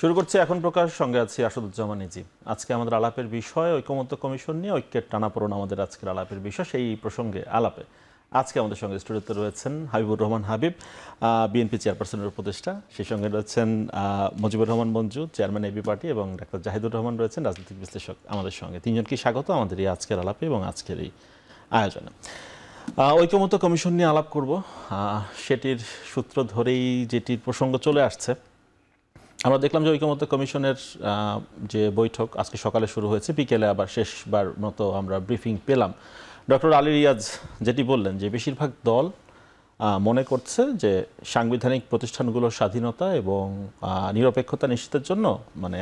শুরু করছি এখন প্রকাশ, সঙ্গে আছি আসাদুজ্জামান নিজি। আজকে আমাদের আলাপের বিষয় ঐকমত্য কমিশন নিয়ে ঐক্যের টানাপোড়েন আমাদের আজকের আলাপের বিষয়। সেই প্রসঙ্গে আলাপে আজকে আমাদের সঙ্গে স্টুডিওতে রয়েছেন হাবিবুর রহমান হাবিব, বিএনপি চেয়ারপারসনের উপদেষ্টা। সেই সঙ্গে রয়েছেন Mujibur Rahman Manju, chairman AB party, এবং ডাক্তার জাহিদুর রহমান রয়েছেন, রাজনৈতিক বিশ্লেষক আমাদের সঙ্গে। তিনজনকে স্বাগত আমাদের এই আজকের আলাপে এবং আজকের এই আয়োজনে। ঐকমত্য কমিশন নিয়ে আলাপ করব। সেটির সূত্র ধরেই যেটির প্রসঙ্গ চলে আসছে, আমরা দেখলাম যে ঐকমত্য কমিশনের যে বৈঠক আজকে সকালে শুরু হয়েছে, বিকেলে আবার শেষবার মতো আমরা ব্রিফিং পেলাম। ডক্টর আলী রিয়াজ যেটি বললেন যে বেশিরভাগ দল মনে করছে যে সাংবিধানিক প্রতিষ্ঠানগুলোর স্বাধীনতা এবং নিরপেক্ষতা নিশ্চিতের জন্য মানে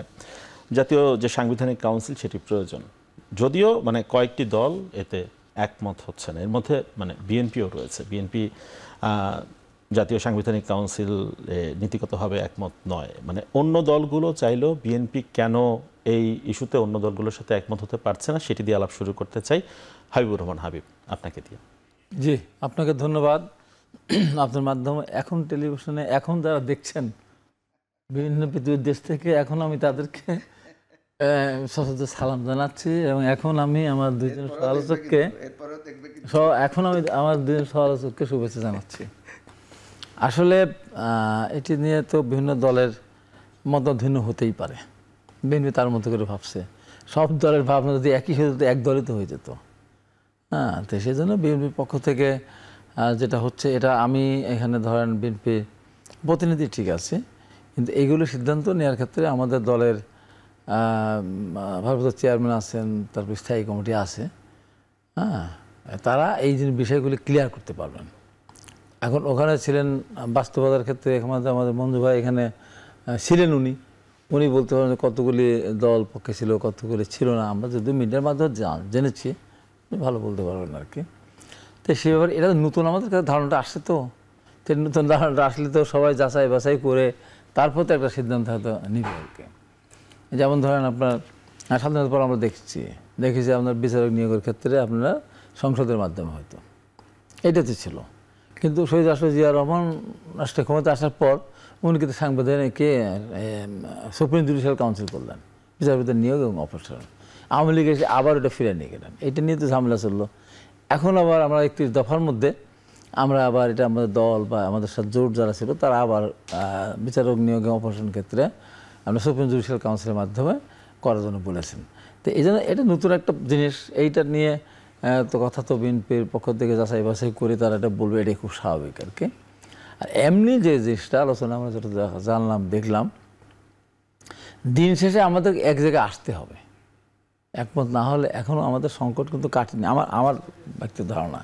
জাতীয় যে সাংবিধানিক কাউন্সিল সেটি প্রয়োজন। যদিও মানে কয়েকটি দল এতে একমত হচ্ছে না, এর মধ্যে মানে বিএনপিও রয়েছে। বিএনপি জাতীয় সাংবিধানিক কাউন্সিল নীতিগতভাবে একমত নয়। মানে অন্য দলগুলো চাইলেও বিএনপি কেন এই ইস্যুতে অন্য দলগুলোর সাথে একমত হতে পারছে না, সেটি দিয়ে আলাপ শুরু করতে চাই। হাবিবুর রহমান হাবিব, আপনাকে দিয়ে। জি, আপনাকে ধন্যবাদ। আপনার মাধ্যমে এখন টেলিভিশনে এখন যারা দেখছেন বিভিন্ন পৃথিবীর দেশ থেকে, এখন আমি তাদেরকে সশস্ত্র সালাম জানাচ্ছি, এবং এখন আমি আমার দুইজন সহ-আলোচককে শুভেচ্ছা জানাচ্ছি। আসলে এটি নিয়ে তো বিভিন্ন দলের মত ভিন্ন হতেই পারে। বিএনপি তার মতো করে ভাবছে, সব দলের ভাবনা যদি একই হতো এক দলই তো হয়ে যেত। হ্যাঁ, তো সেই জন্য বিএনপির পক্ষ থেকে যেটা হচ্ছে, এটা আমি এখানে ধরেন বিএনপির প্রতিনিধি ঠিক আছে, কিন্তু এইগুলো সিদ্ধান্ত নেওয়ার ক্ষেত্রে আমাদের দলের ভারপ্রাপ্ত চেয়ারম্যান আছেন, তারপর স্থায়ী কমিটি আছে, হ্যাঁ, তারা এই বিষয়গুলি ক্লিয়ার করতে পারবেন। এখন ওখানে ছিলেন বাস্তবতার ক্ষেত্রে আমাদের মঞ্জু ভাই এখানে ছিলেন, উনি বলতে পারেন কতগুলি দল পক্ষে ছিল, কতগুলি ছিল না। আমরা যদি মিডিয়ার মাধ্যমে জেনেছি, ভালো বলতে পারবেন আর কি। তো সেই ব্যাপারে এটা নতুন আমাদের কাছে ধারণাটা আসছে, তো নতুন ধারণাটা আসলে তো সবাই যাচাই বাছাই করে তারপর তো একটা সিদ্ধান্ত হয়তো নিবে আর কি। যেমন ধরেন আপনার স্বাধীনতার পর আমরা দেখেছি আপনার বিচারক নিয়োগের ক্ষেত্রে আপনারা সংসদের মাধ্যমে হয়তো এটা তো ছিল, কিন্তু শহীদ রাষ্ট্রপতি জিয়া রহমান রাষ্ট্রের ক্ষমতা আসার পর উনি কিন্তু সাংবিধানিককে সুপ্রিম জুডিশিয়াল কাউন্সিল করলেন, বিচারপতির নিয়োগ এবং অপসারণ। আওয়ামী লীগ এসে আবার ওটা ফিরে নিয়ে গেলেন, এটা নিয়ে তো ঝামেলা চললো। এখন আবার আমরা 31 দফার মধ্যে আমরা আবার এটা আমাদের দল বা আমাদের সাথে জোট যারা ছিল তারা আবার বিচারক নিয়োগ এবং অপসারণ ক্ষেত্রে আমরা সুপ্রিম জুডিশিয়াল কাউন্সিলের মাধ্যমে করার জন্য বলেছেন। তো এই জন্য এটা নতুন একটা জিনিস, এইটা নিয়ে তো কথা তো বিএনপির পক্ষ থেকে যাচাই বাছাই করে তারা এটা বলবে, এটাই খুব স্বাভাবিক আর কি। আর এমনি যে জিনিসটা আলোচনা আমরা যেটা জানলাম দেখলাম, দিন শেষে আমাদের এক জায়গায় আসতে হবে, একমত না হলে এখনও আমাদের সংকট কিন্তু কাটেনি। আমার ব্যক্তিগত ধারণা,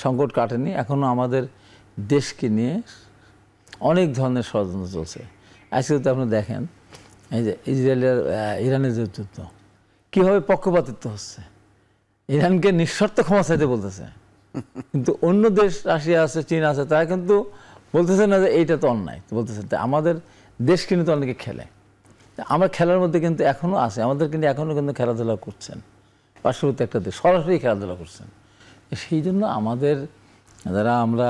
সংকট কাটেনি, এখনও আমাদের দেশকে নিয়ে অনেক ধরনের ষড়যন্ত্র চলছে। আজকে যদি আপনি দেখেন এই যে ইসরায়েলের ইরানের যে যুদ্ধ, কীভাবে পক্ষপাতিত্ব হচ্ছে, ইরানকে নিঃশর্ত ক্ষমা চাইতে বলতেছে, কিন্তু অন্য দেশ রাশিয়া আছে, চীন আছে, তারা কিন্তু বলতেছে না যে এইটা তো অন্যায়, বলতেছে আমাদের দেশ কিন্তু অনেকে খেলে। আমরা খেলার মধ্যে কিন্তু এখনও আছে, আমাদের কিন্তু এখনও কিন্তু খেলাধুলা করছেন, পার্শ্ববর্তী একটা দেশ সরাসরি খেলাধুলা করছেন। সেই জন্য আমাদের যারা আমরা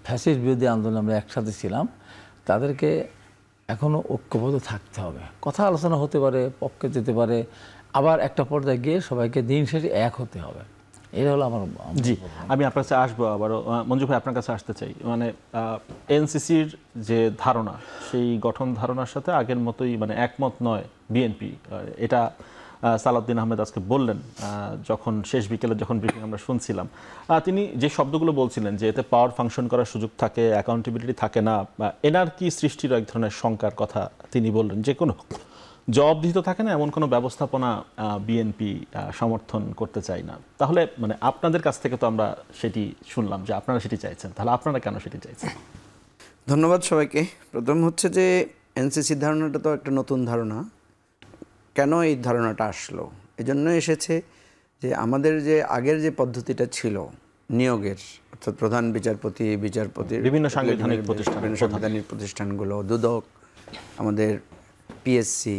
ফ্যাসিস্ট বিরোধী আন্দোলন আমরা একসাথে ছিলাম, তাদেরকে এখনও ঐক্যবদ্ধ থাকতে হবে। কথা আলোচনা হতে পারে, পক্ষে যেতে পারে, আবার একটা পর্যায়ে গিয়ে সবাইকে দিন শেষে এক হতে হবে। এটা হলো আমার। জি, আমি আপনার কাছে আসবো আবারও। মঞ্জু ভাই, আপনার কাছে আসতে চাই। মানে এনসিসির যে ধারণা, সেই গঠন ধারণার সাথে আগের মতোই মানে একমত নয় বিএনপি, এটা সালাউদ্দিন আহমেদ আজকে বললেন যখন শেষ বিকেলে যখন ব্রিফিং আমরা শুনছিলাম। তিনি যে শব্দগুলো বলছিলেন যে এতে পাওয়ার ফাংশন করার সুযোগ থাকে, অ্যাকাউন্টেবিলিটি থাকে না, এনার্কি সৃষ্টির এক ধরনের শঙ্কার কথা তিনি বললেন। যে কোনো জবাবদিহিত থাকে না, এমন কোনো ব্যবস্থাপনা বিএনপি সমর্থন করতে চায় না। তাহলে মানে আপনাদের কাছ থেকে তো আমরা সেটি শুনলাম যে আপনারা সেটি চাইছেন, তাহলে আপনারা কেন সেটি চাইছেন? ধন্যবাদ সবাইকে। প্রথম হচ্ছে যে এনসিসির ধারণাটা তো একটা নতুন ধারণা। কেন এই ধারণাটা আসলো? এজন্য এসেছে যে আমাদের যে আগের যে পদ্ধতিটা ছিল নিয়োগের, অর্থাৎ প্রধান বিচারপতির বিভিন্ন সাংবিধানিক প্রতিষ্ঠানগুলো, দুদক, আমাদের পিএসসি,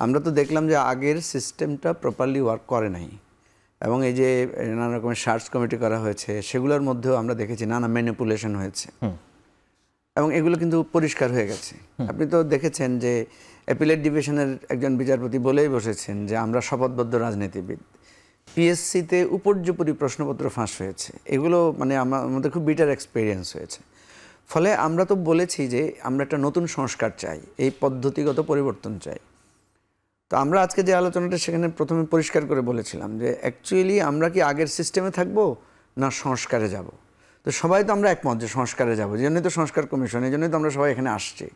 আমরা তো দেখলাম যে আগের সিস্টেমটা প্রপারলি ওয়ার্ক করে নাই। এবং এই যে নানা রকমের সার্চ কমিটি করা হয়েছে, সেগুলোর মধ্যেও আমরা দেখেছি নানা ম্যানিপুলেশন হয়েছে, এবং এগুলো কিন্তু পরিষ্কার হয়ে গেছে। আপনি তো দেখেছেন যে অ্যাপিলেট ডিভিশনের একজন বিচারপতি বলেই বসেছেন যে আমরা শপথবদ্ধ রাজনীতিবিদ। পিএসসিতে উপর্যুপরি প্রশ্নপত্র ফাঁস হয়েছে, এগুলো মানে আমাদের খুব বিটার এক্সপিরিয়েন্স হয়েছে। ফলে আমরা তো বলেছি যে আমরা একটা নতুন সংস্কার চাই, এই পদ্ধতিগত পরিবর্তন চাই। তো আমরা আজকে যে আলোচনাটা সেখানে প্রথমে পরিষ্কার করে বলেছিলাম যে অ্যাকচুয়ালি আমরা কি আগের সিস্টেমে থাকবো না সংস্কারে যাব। তো সবাই তো আমরা একমত যে সংস্কারে যাবো, এই জন্যই তো সংস্কার কমিশন, এই জন্যই তো আমরা সবাই এখানে আসছি।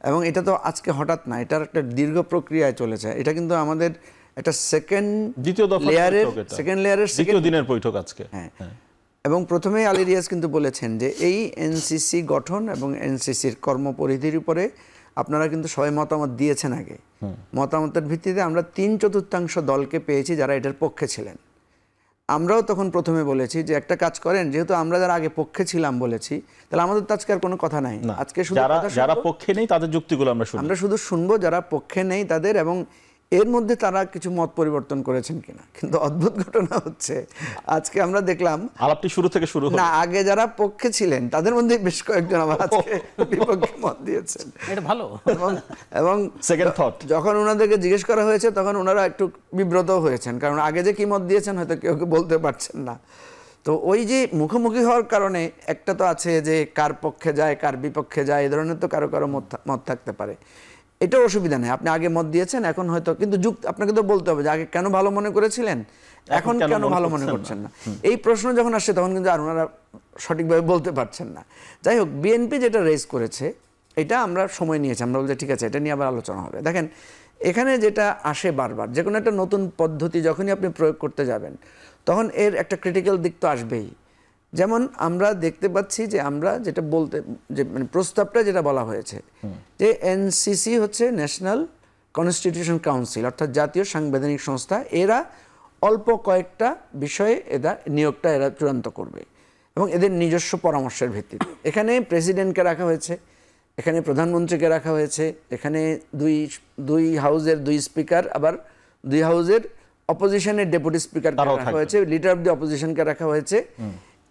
এবং এটা তো আজকে হঠাৎ না, এটার একটা দীর্ঘ প্রক্রিয়ায় চলেছে। এটা কিন্তু আমাদের একটা দ্বিতীয় লেয়ারের দ্বিতীয় দিনের বৈঠক আজকে। হ্যাঁ, এবং প্রথমেই আলী রিয়াজ কিন্তু বলেছেন যে এই এনসিসি গঠন এবং এনসিসির কর্মপরিধির উপরে আপনারা কিন্তু সবাই মতামত দিয়েছেন আগে। মতামতের ভিত্তিতে আমরা 3/4 দলকে পেয়েছি যারা এটার পক্ষে ছিলেন। আমরাও তখন প্রথমে বলেছি যে একটা কাজ করেন, যেহেতু আমরা যারা আগে পক্ষে ছিলাম বলেছি, তাহলে আমাদের তো আজকে আর কোনো কথা নাই। আজকে শুধু যারা পক্ষে নেই তাদের যুক্তিগুলো আমরা শুধু শুনবো, যারা পক্ষে নেই তাদের, এবং এর মধ্যে তারা কিছু মত পরিবর্তন করেছেন কিনা। কিন্তু অদ্ভুত ঘটনা হচ্ছে আজকে আমরা দেখলাম আলাপটি শুরু থেকে শুরু হলো না, আগে যারা পক্ষে ছিলেন তাদের মধ্যে বেশ কয়েকজন আবার আজকে বিপক্ষে মত দিয়েছেন। এটা ভালো। এবং সেকেন্ড থট, যখন ওনাদেরকে জিজ্ঞেস করা হয়েছে তখন ওনারা একটু বিব্রত হয়েছেন, কারণ আগে যে কি মত দিয়েছেন হয়তো কেউ বলতে পারছেন না। তো ওই যে মুখোমুখি হওয়ার কারণে একটা তো আছে যে কার পক্ষে যায় কার বিপক্ষে যায়, এই ধরনের তো কারো কারো মত থাকতে পারে। এটাও অসুবিধা নেই, আপনি আগে মত দিয়েছেন, এখন হয়তো কিন্তু আপনাকে তো বলতে হবে যে আগে কেন ভালো মনে করেছিলেন, এখন কেন ভালো মনে করছেন না। এই প্রশ্ন যখন আসছে তখন কিন্তু আর ওনারা সঠিকভাবে বলতে পারছেন না। যাই হোক, বিএনপি যেটা রেজ করেছে এটা আমরা সময় নিয়েছি, আমরা বলতে ঠিক আছে এটা নিয়ে আবার আলোচনা হবে। দেখেন এখানে যেটা আসে বারবার, যে কোনো একটা নতুন পদ্ধতি যখনই আপনি প্রয়োগ করতে যাবেন তখন এর একটা ক্রিটিক্যাল দিক তো আসবেই। যেমন আমরা দেখতে পাচ্ছি যে আমরা যেটা মানে প্রস্তাবটা যেটা বলা হয়েছে যে এনসিসি হচ্ছে ন্যাশনাল কনস্টিটিউশন কাউন্সিল, অর্থাৎ জাতীয় সাংবিধানিক সংস্থা। এরা অল্প কয়েকটা বিষয়ে নিয়োগটা এরা চূড়ান্ত করবে এবং এদের নিজস্ব পরামর্শের ভিত্তিতে। এখানে প্রেসিডেন্টকে রাখা হয়েছে, এখানে প্রধানমন্ত্রীকে রাখা হয়েছে, এখানে দুই হাউজের 2 স্পিকার, আবার 2 হাউজের অপোজিশনের ডেপুটি স্পিকারকে রাখা হয়েছে, লিডার অফ দি অপোজিশনকে রাখা হয়েছে।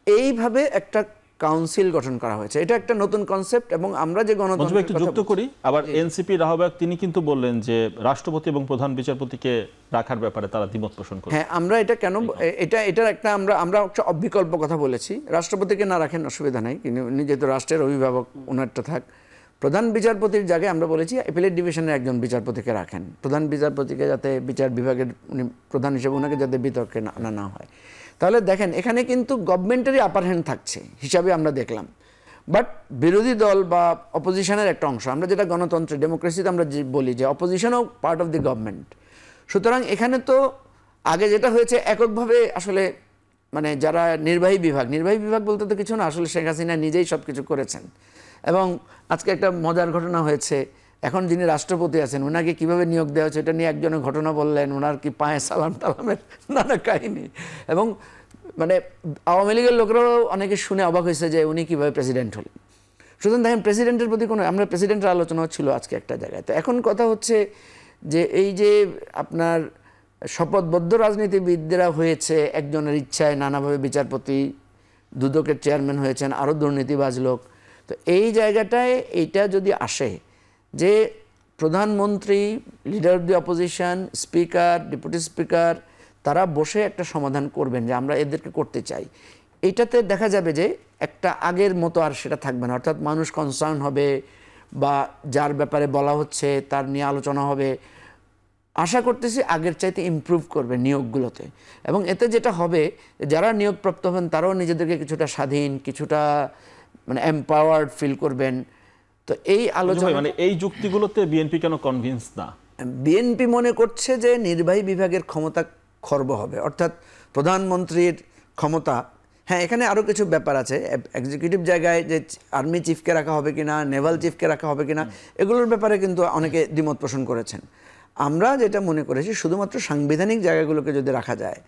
এইভাবে একটা কাউন্সিল গঠন করা হয়েছে। এটা একটা নতুন কনসেপ্ট। এবং আমরা যে গণতন্ত্র একটু যুক্ত করি, আবার এনসিপি রাহবাক তিনি কিন্তু বললেন যে রাষ্ট্রপতি এবং প্রধান বিচারপতিকে রাখার ব্যাপারে তারা দ্বিমত পোষণ করে। হ্যাঁ, আমরা এটা কেন এটার একটা আমরা বিকল্প কথা বলেছি। রাষ্ট্রপতিকে না রাখেন অসুবিধা নাই, কিন্তু উনি যেহেতু রাষ্ট্রের অভিভাবক ওনারটা থাক। প্রধান বিচারপতির জায়গায় আমরা বলেছি অ্যাপিলেট ডিভিশনের একজন বিচারপতিকে রাখেন, প্রধান বিচারপতিকে যাতে বিচার বিভাগের উনি প্রধান হিসেবে ওনাকে যাতে বিতর্কে না হয়। তাহলে দেখেন এখানে কিন্তু গভর্নমেন্টেরই আপার হ্যান্ড থাকছে হিসাবে আমরা দেখলাম, বাট বিরোধী দল বা অপোজিশনের একটা অংশ, আমরা যেটা গণতন্ত্র ডেমোক্রেসিতে আমরা বলি যে অপোজিশনও পার্ট অফ দি গভর্নমেন্ট। সুতরাং এখানে তো আগে যেটা হয়েছে এককভাবে আসলে মানে যারা নির্বাহী বিভাগ বলতে তো কিছু না, আসলে শেখ হাসিনা নিজেই সব কিছু করেছেন। এবং আজকে একটা মজার ঘটনা হয়েছে, এখন যিনি রাষ্ট্রপতি আছেন ওনাকে কিভাবে নিয়োগ দেওয়া হচ্ছে এটা নিয়ে একজনের ঘটনা বললেন, ওনার কি পায়ে সালাম টালামের নানা কাহিনী। এবং মানে আওয়ামী লীগের লোকেরাও অনেকে শুনে অবাক হয়েছে যে উনি কীভাবে প্রেসিডেন্ট হলেন। সুতরাং দেখেন প্রেসিডেন্টের প্রতি আমরা প্রেসিডেন্টের আলোচনাও ছিল আজকে একটা জায়গায়। তো এখন কথা হচ্ছে যে এই যে আপনার শপথবদ্ধ রাজনীতিবিদরা হয়েছে একজনের ইচ্ছায় নানাভাবে বিচারপতি, দুদকের চেয়ারম্যান হয়েছেন, আরও দুর্নীতিবাজ লোক। তো এই জায়গাটায় এইটা যদি আসে যে প্রধানমন্ত্রী, leader of the opposition, speaker, deputy speaker তারা বসে একটা সমাধান করবেন যে আমরা এদেরকে করতে চাই, এইটাতে দেখা যাবে যে একটা আগের মতো আর সেটা থাকবে না। অর্থাৎ মানুষ কনসার্ন হবে বা যার ব্যাপারে বলা হচ্ছে তার নিয়ে আলোচনা হবে। আশা করতেছি আগের চাইতে ইমপ্রুভ করবে নিয়োগগুলোতে। এবং এতে যেটা হবে যারা নিয়োগপ্রাপ্ত হবেন তারাও নিজেদেরকে কিছুটা স্বাধীন, কিছুটা মানে এম্পাওয়ার্ড ফিল করবেন। তো এই আলোচনা মানে এই যুক্তিগুলোতে বিএনপি কেন কনভিন্স না? বিএনপি মনে করছে যে নির্বাহী বিভাগের ক্ষমতা খর্ব হবে, অর্থাৎ প্রধানমন্ত্রীর ক্ষমতা। হ্যাঁ, এখানে আরও কিছু ব্যাপার আছে, এক্সিকিউটিভ জায়গায় যে আর্মি চিফকে রাখা হবে কিনা, নেভাল চিফকে রাখা হবে কিনা, এগুলোর ব্যাপারে কিন্তু অনেকে দ্বিমত পোষণ করেছেন। আমরা যেটা মনে করেছি শুধুমাত্র সাংবিধানিক জায়গাগুলোকে যদি রাখা যায়,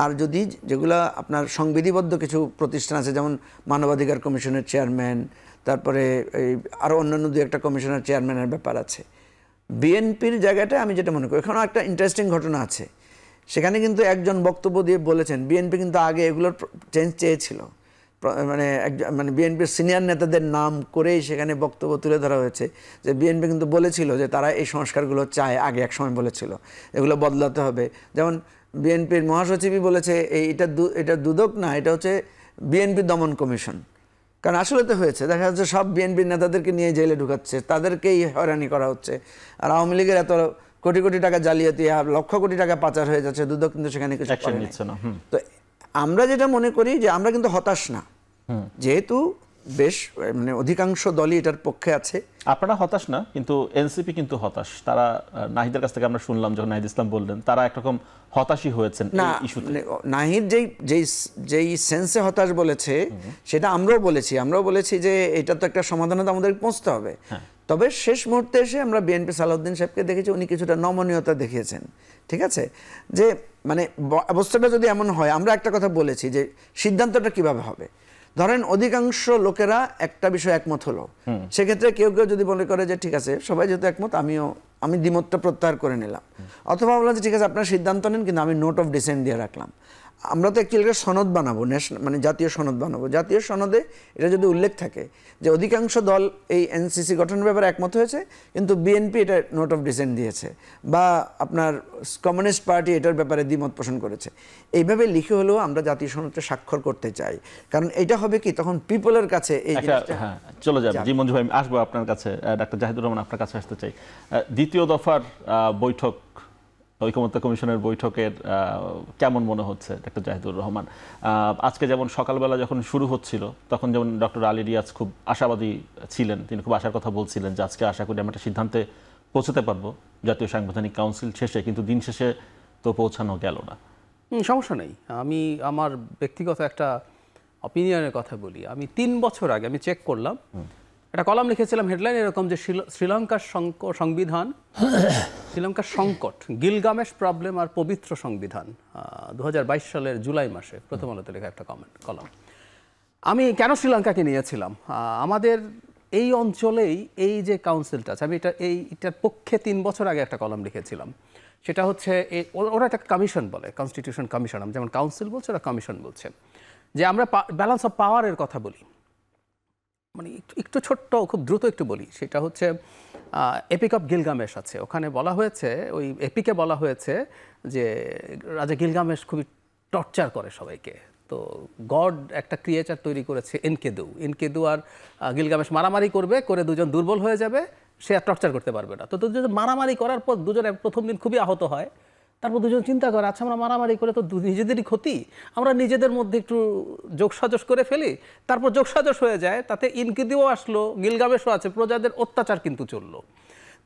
আর যদি যেগুলো আপনার সংবিধিবদ্ধ কিছু প্রতিষ্ঠান আছে যেমন মানবাধিকার কমিশনের চেয়ারম্যান, তারপরে এই আরও অন্যান্য 2-1টা কমিশনের চেয়ারম্যানের ব্যাপার আছে। বিএনপির জায়গাটা আমি যেটা মনে করি, এখানেও একটা ইন্টারেস্টিং ঘটনা আছে সেখানে কিন্তু একজন বক্তব্য দিয়ে বলেছেন বিএনপি কিন্তু আগে এগুলোর চেঞ্জ চেয়েছিল, মানে বিএনপির সিনিয়র নেতাদের নাম করেই সেখানে বক্তব্য তুলে ধরা হয়েছে যে বিএনপি কিন্তু বলেছিল যে তারা এই সংস্কারগুলো চায়, আগে এক সময় বলেছিল এগুলো বদলাতে হবে। যেমন বিএনপির মহাসচিবই বলেছে এটা দুদক না, এটা হচ্ছে বিএনপি দমন কমিশন। কারণ আসলে তো হয়েছে, দেখা যাচ্ছে সব বিএনপির নেতাদেরকে নিয়ে জেলে ঢুকাচ্ছে, তাদেরকেই হয়রানি করা হচ্ছে। আর আওয়ামী লীগের এত কোটি কোটি টাকা জালিয়াতি আর লক্ষ কোটি টাকা পাচার হয়ে যাচ্ছে, দুদক কিন্তু সেখানে কিছু নিচ্ছে না। তো আমরা যেটা মনে করি যে আমরা কিন্তু হতাশ না, যেহেতু বেশ মানে অধিকাংশ দলই এটার পক্ষে আছে। আপনারা হতাশ না, কিন্তু এনসিপি কিন্তু হতাশ। তারা নাহিদের কাছ থেকে আমরা শুনলাম, যখন নাহিদ ইসলাম বললেন, তারা একরকম হতাশই হয়েছেন এই ইস্যুতে। নাহিদ যেই সেন্সে হতাশ বলেছে সেটা আমরাও বলেছি যে এটা তো একটা সমাধানে তো আমাদের পৌঁছতে হবে। তবে শেষ মুহূর্তে এসে আমরা বিএনপি সালাউদ্দিন সাহেবকে দেখেছি, উনি কিছুটা নমনীয়তা দেখিয়েছেন। ঠিক আছে, যে মানে অবস্থাটা যদি এমন হয়, আমরা একটা কথা বলেছি যে সিদ্ধান্তটা কিভাবে হবে। ধরেন অধিকাংশ লোকেরা একটা বিষয় একমত হলো, সেক্ষেত্রে কেউ কেউ যদি মনে করে যে ঠিক আছে সবাই যেহেতু একমত, আমি দ্বিমতটা প্রত্যাহার করে নিলাম, অথবা বললাম যে ঠিক আছে আপনারা সিদ্ধান্ত নেন, কিন্তু আমি নোট অফ ডিসেন্ট দিয়ে রাখলাম। আমরা তো একচুয়ালি সনদ বানাবো, মানে জাতীয় সনদ বানাবো। জাতীয় সনদে এটা যদি উল্লেখ থাকে যে অধিকাংশ দল এই এনসিসি গঠনের ব্যাপারে একমত হয়েছে, কিন্তু বিএনপি এটা নোট অফ ডিসেন্ট দিয়েছে, বা আপনার কমিউনিস্ট পার্টি এটার ব্যাপারে দ্বিমত পোষণ করেছে, এইভাবে লিখে হলেও আমরা জাতীয় সনদে স্বাক্ষর করতে চাই। কারণ এটা হবে কি, তখন পিপলের কাছে এই চলে যাবে। জি মঞ্জু ভাই, আসবো আপনার কাছে। ডাক্তার জাহিদুর রহমান, আপনার কাছে আসতে চাই। দ্বিতীয় দফার বৈঠক, ঐকমত্য কমিশনের বৈঠকের কেমন মনে হচ্ছে ডক্টর জাহিদুর রহমান? আজকে যেমন সকালবেলা যখন শুরু হচ্ছিল, তখন যেমন ডক্টর আলী রিয়াজ খুব আশাবাদী ছিলেন, তিনি খুব আশার কথা বলছিলেন যে আজকে আশা করি আমরা একটা সিদ্ধান্তে পৌঁছতে পারবো জাতীয় সাংবিধানিক কাউন্সিল শেষে, কিন্তু দিন শেষে তো পৌঁছানো গেল না। সমস্যা নেই, আমি আমার ব্যক্তিগত একটা অপিনিয়নের কথা বলি। আমি 3 বছর আগে আমি চেক করলাম, একটা কলাম লিখেছিলাম, হেডলাইন এরকম যে শ্রীলঙ্কার সংবিধান, শ্রীলঙ্কার সংকট, গিলগামেশ প্রবলেম আর পবিত্র সংবিধান, 2022 সালের জুলাই মাসে প্রথম আলোতে লেখা একটা কলাম। আমি কেন শ্রীলঙ্কাকে নিয়েছিলাম? আমাদের এই অঞ্চলেই এই যে কাউন্সিলটা আছে, আমি এটার পক্ষে 3 বছর আগে একটা কলাম লিখেছিলাম। সেটা হচ্ছে ওরা একটা কমিশন বলে, কনস্টিটিউশন কমিশন, যেমন কাউন্সিল বলছে ওরা কমিশন বলছে, যে আমরা ব্যালেন্স অফ পাওয়ারের কথা বলি। মানে একটু ছোট্ট, খুব দ্রুত একটু বলি। সেটা হচ্ছে এপিক অফ গিলগামেশ আছে, ওখানে বলা হয়েছে, ওই এপিকে বলা হয়েছে যে রাজা গিলগামেশ খুবই টর্চার করে সবাইকে। তো গড একটা ক্রিয়েচার তৈরি করেছে এনকেদু আর গিলগামেশ মারামারি করে দুজন দুর্বল হয়ে যাবে, সে আর টর্চার করতে পারবে না। তো দুজন মারামারি করার পর দুজনে প্রথম দিন খুবই আহত হয়, তারপর দুজন চিন্তা করে আচ্ছা আমরা মারামারি করে তো নিজেদেরই ক্ষতি, আমরা নিজেদের মধ্যে একটু যোগসাজশ করে ফেলি, তারপর যোগসাজশ হয়ে যায়, তাতে ইনকিদিও আসলো, গিলগামেশও আছে, প্রজাদের অত্যাচার কিন্তু চললো।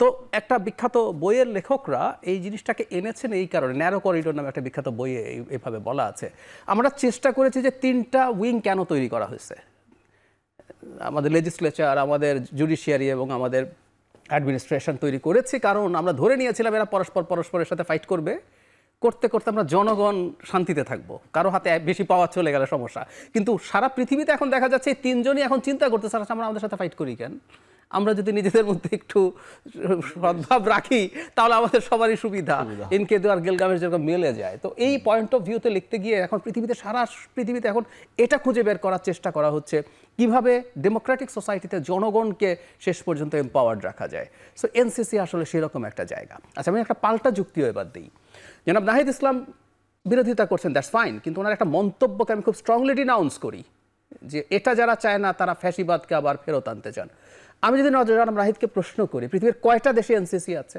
তো একটা বিখ্যাত বইয়ের লেখকরা এই জিনিসটাকে এনেছেন এই কারণে, ন্যারো করিডোর নামে একটা বিখ্যাত বইয়ে এভাবে বলা আছে। আমরা চেষ্টা করেছি যে 3টা উইং কেন তৈরি করা হয়েছে, আমাদের লেজিসলেচার, আমাদের জুডিশিয়ারি এবং আমাদের অ্যাডমিনিস্ট্রেশন তৈরি করেছি, কারণ আমরা ধরে নিয়েছিলাম এরা পরস্পরের সাথে ফাইট করতে আমরা জনগণ শান্তিতে থাকবো, কারো হাতে বেশি পাওয়ার চলে গেলে সমস্যা। কিন্তু সারা পৃথিবীতে এখন দেখা যাচ্ছে এই 3জনই এখন চিন্তা করতেছে আমরা আমাদের সাথে ফাইট করি কেন, আমরা যদি নিজেদের মধ্যে একটু সদ্ভাব রাখি তাহলে আমাদের সবারই সুবিধা। এনকেদু আর গিলগামেশ যেরকম মিলে যায়। তো এই পয়েন্ট অফ ভিউতে লিখতে গিয়ে এখন সারা পৃথিবীতে এখন এটা খুঁজে বের করার চেষ্টা করা হচ্ছে কিভাবে ডেমোক্রেটিক সোসাইটিতে জনগণকে শেষ পর্যন্ত এম্পাওয়ার্ড রাখা যায়। সো এনসিসি আসলে সেরকম একটা জায়গা। আচ্ছা, আমি একটা পাল্টা যুক্তিও এবার দিই। জনাব নাহিদ ইসলাম বিরোধিতা করছেন, দ্যাটস ফাইন, কিন্তু ওনার একটা মন্তব্যকে আমি খুব স্ট্রংলি ডিনাউন্স করি যে এটা যারা চায় না তারা ফ্যাসিবাদকে আবার ফেরত আনতে চান। আমি যদি জনাব নাহিদকে প্রশ্ন করি, পৃথিবীর কয়টা দেশে এনসিসি আছে?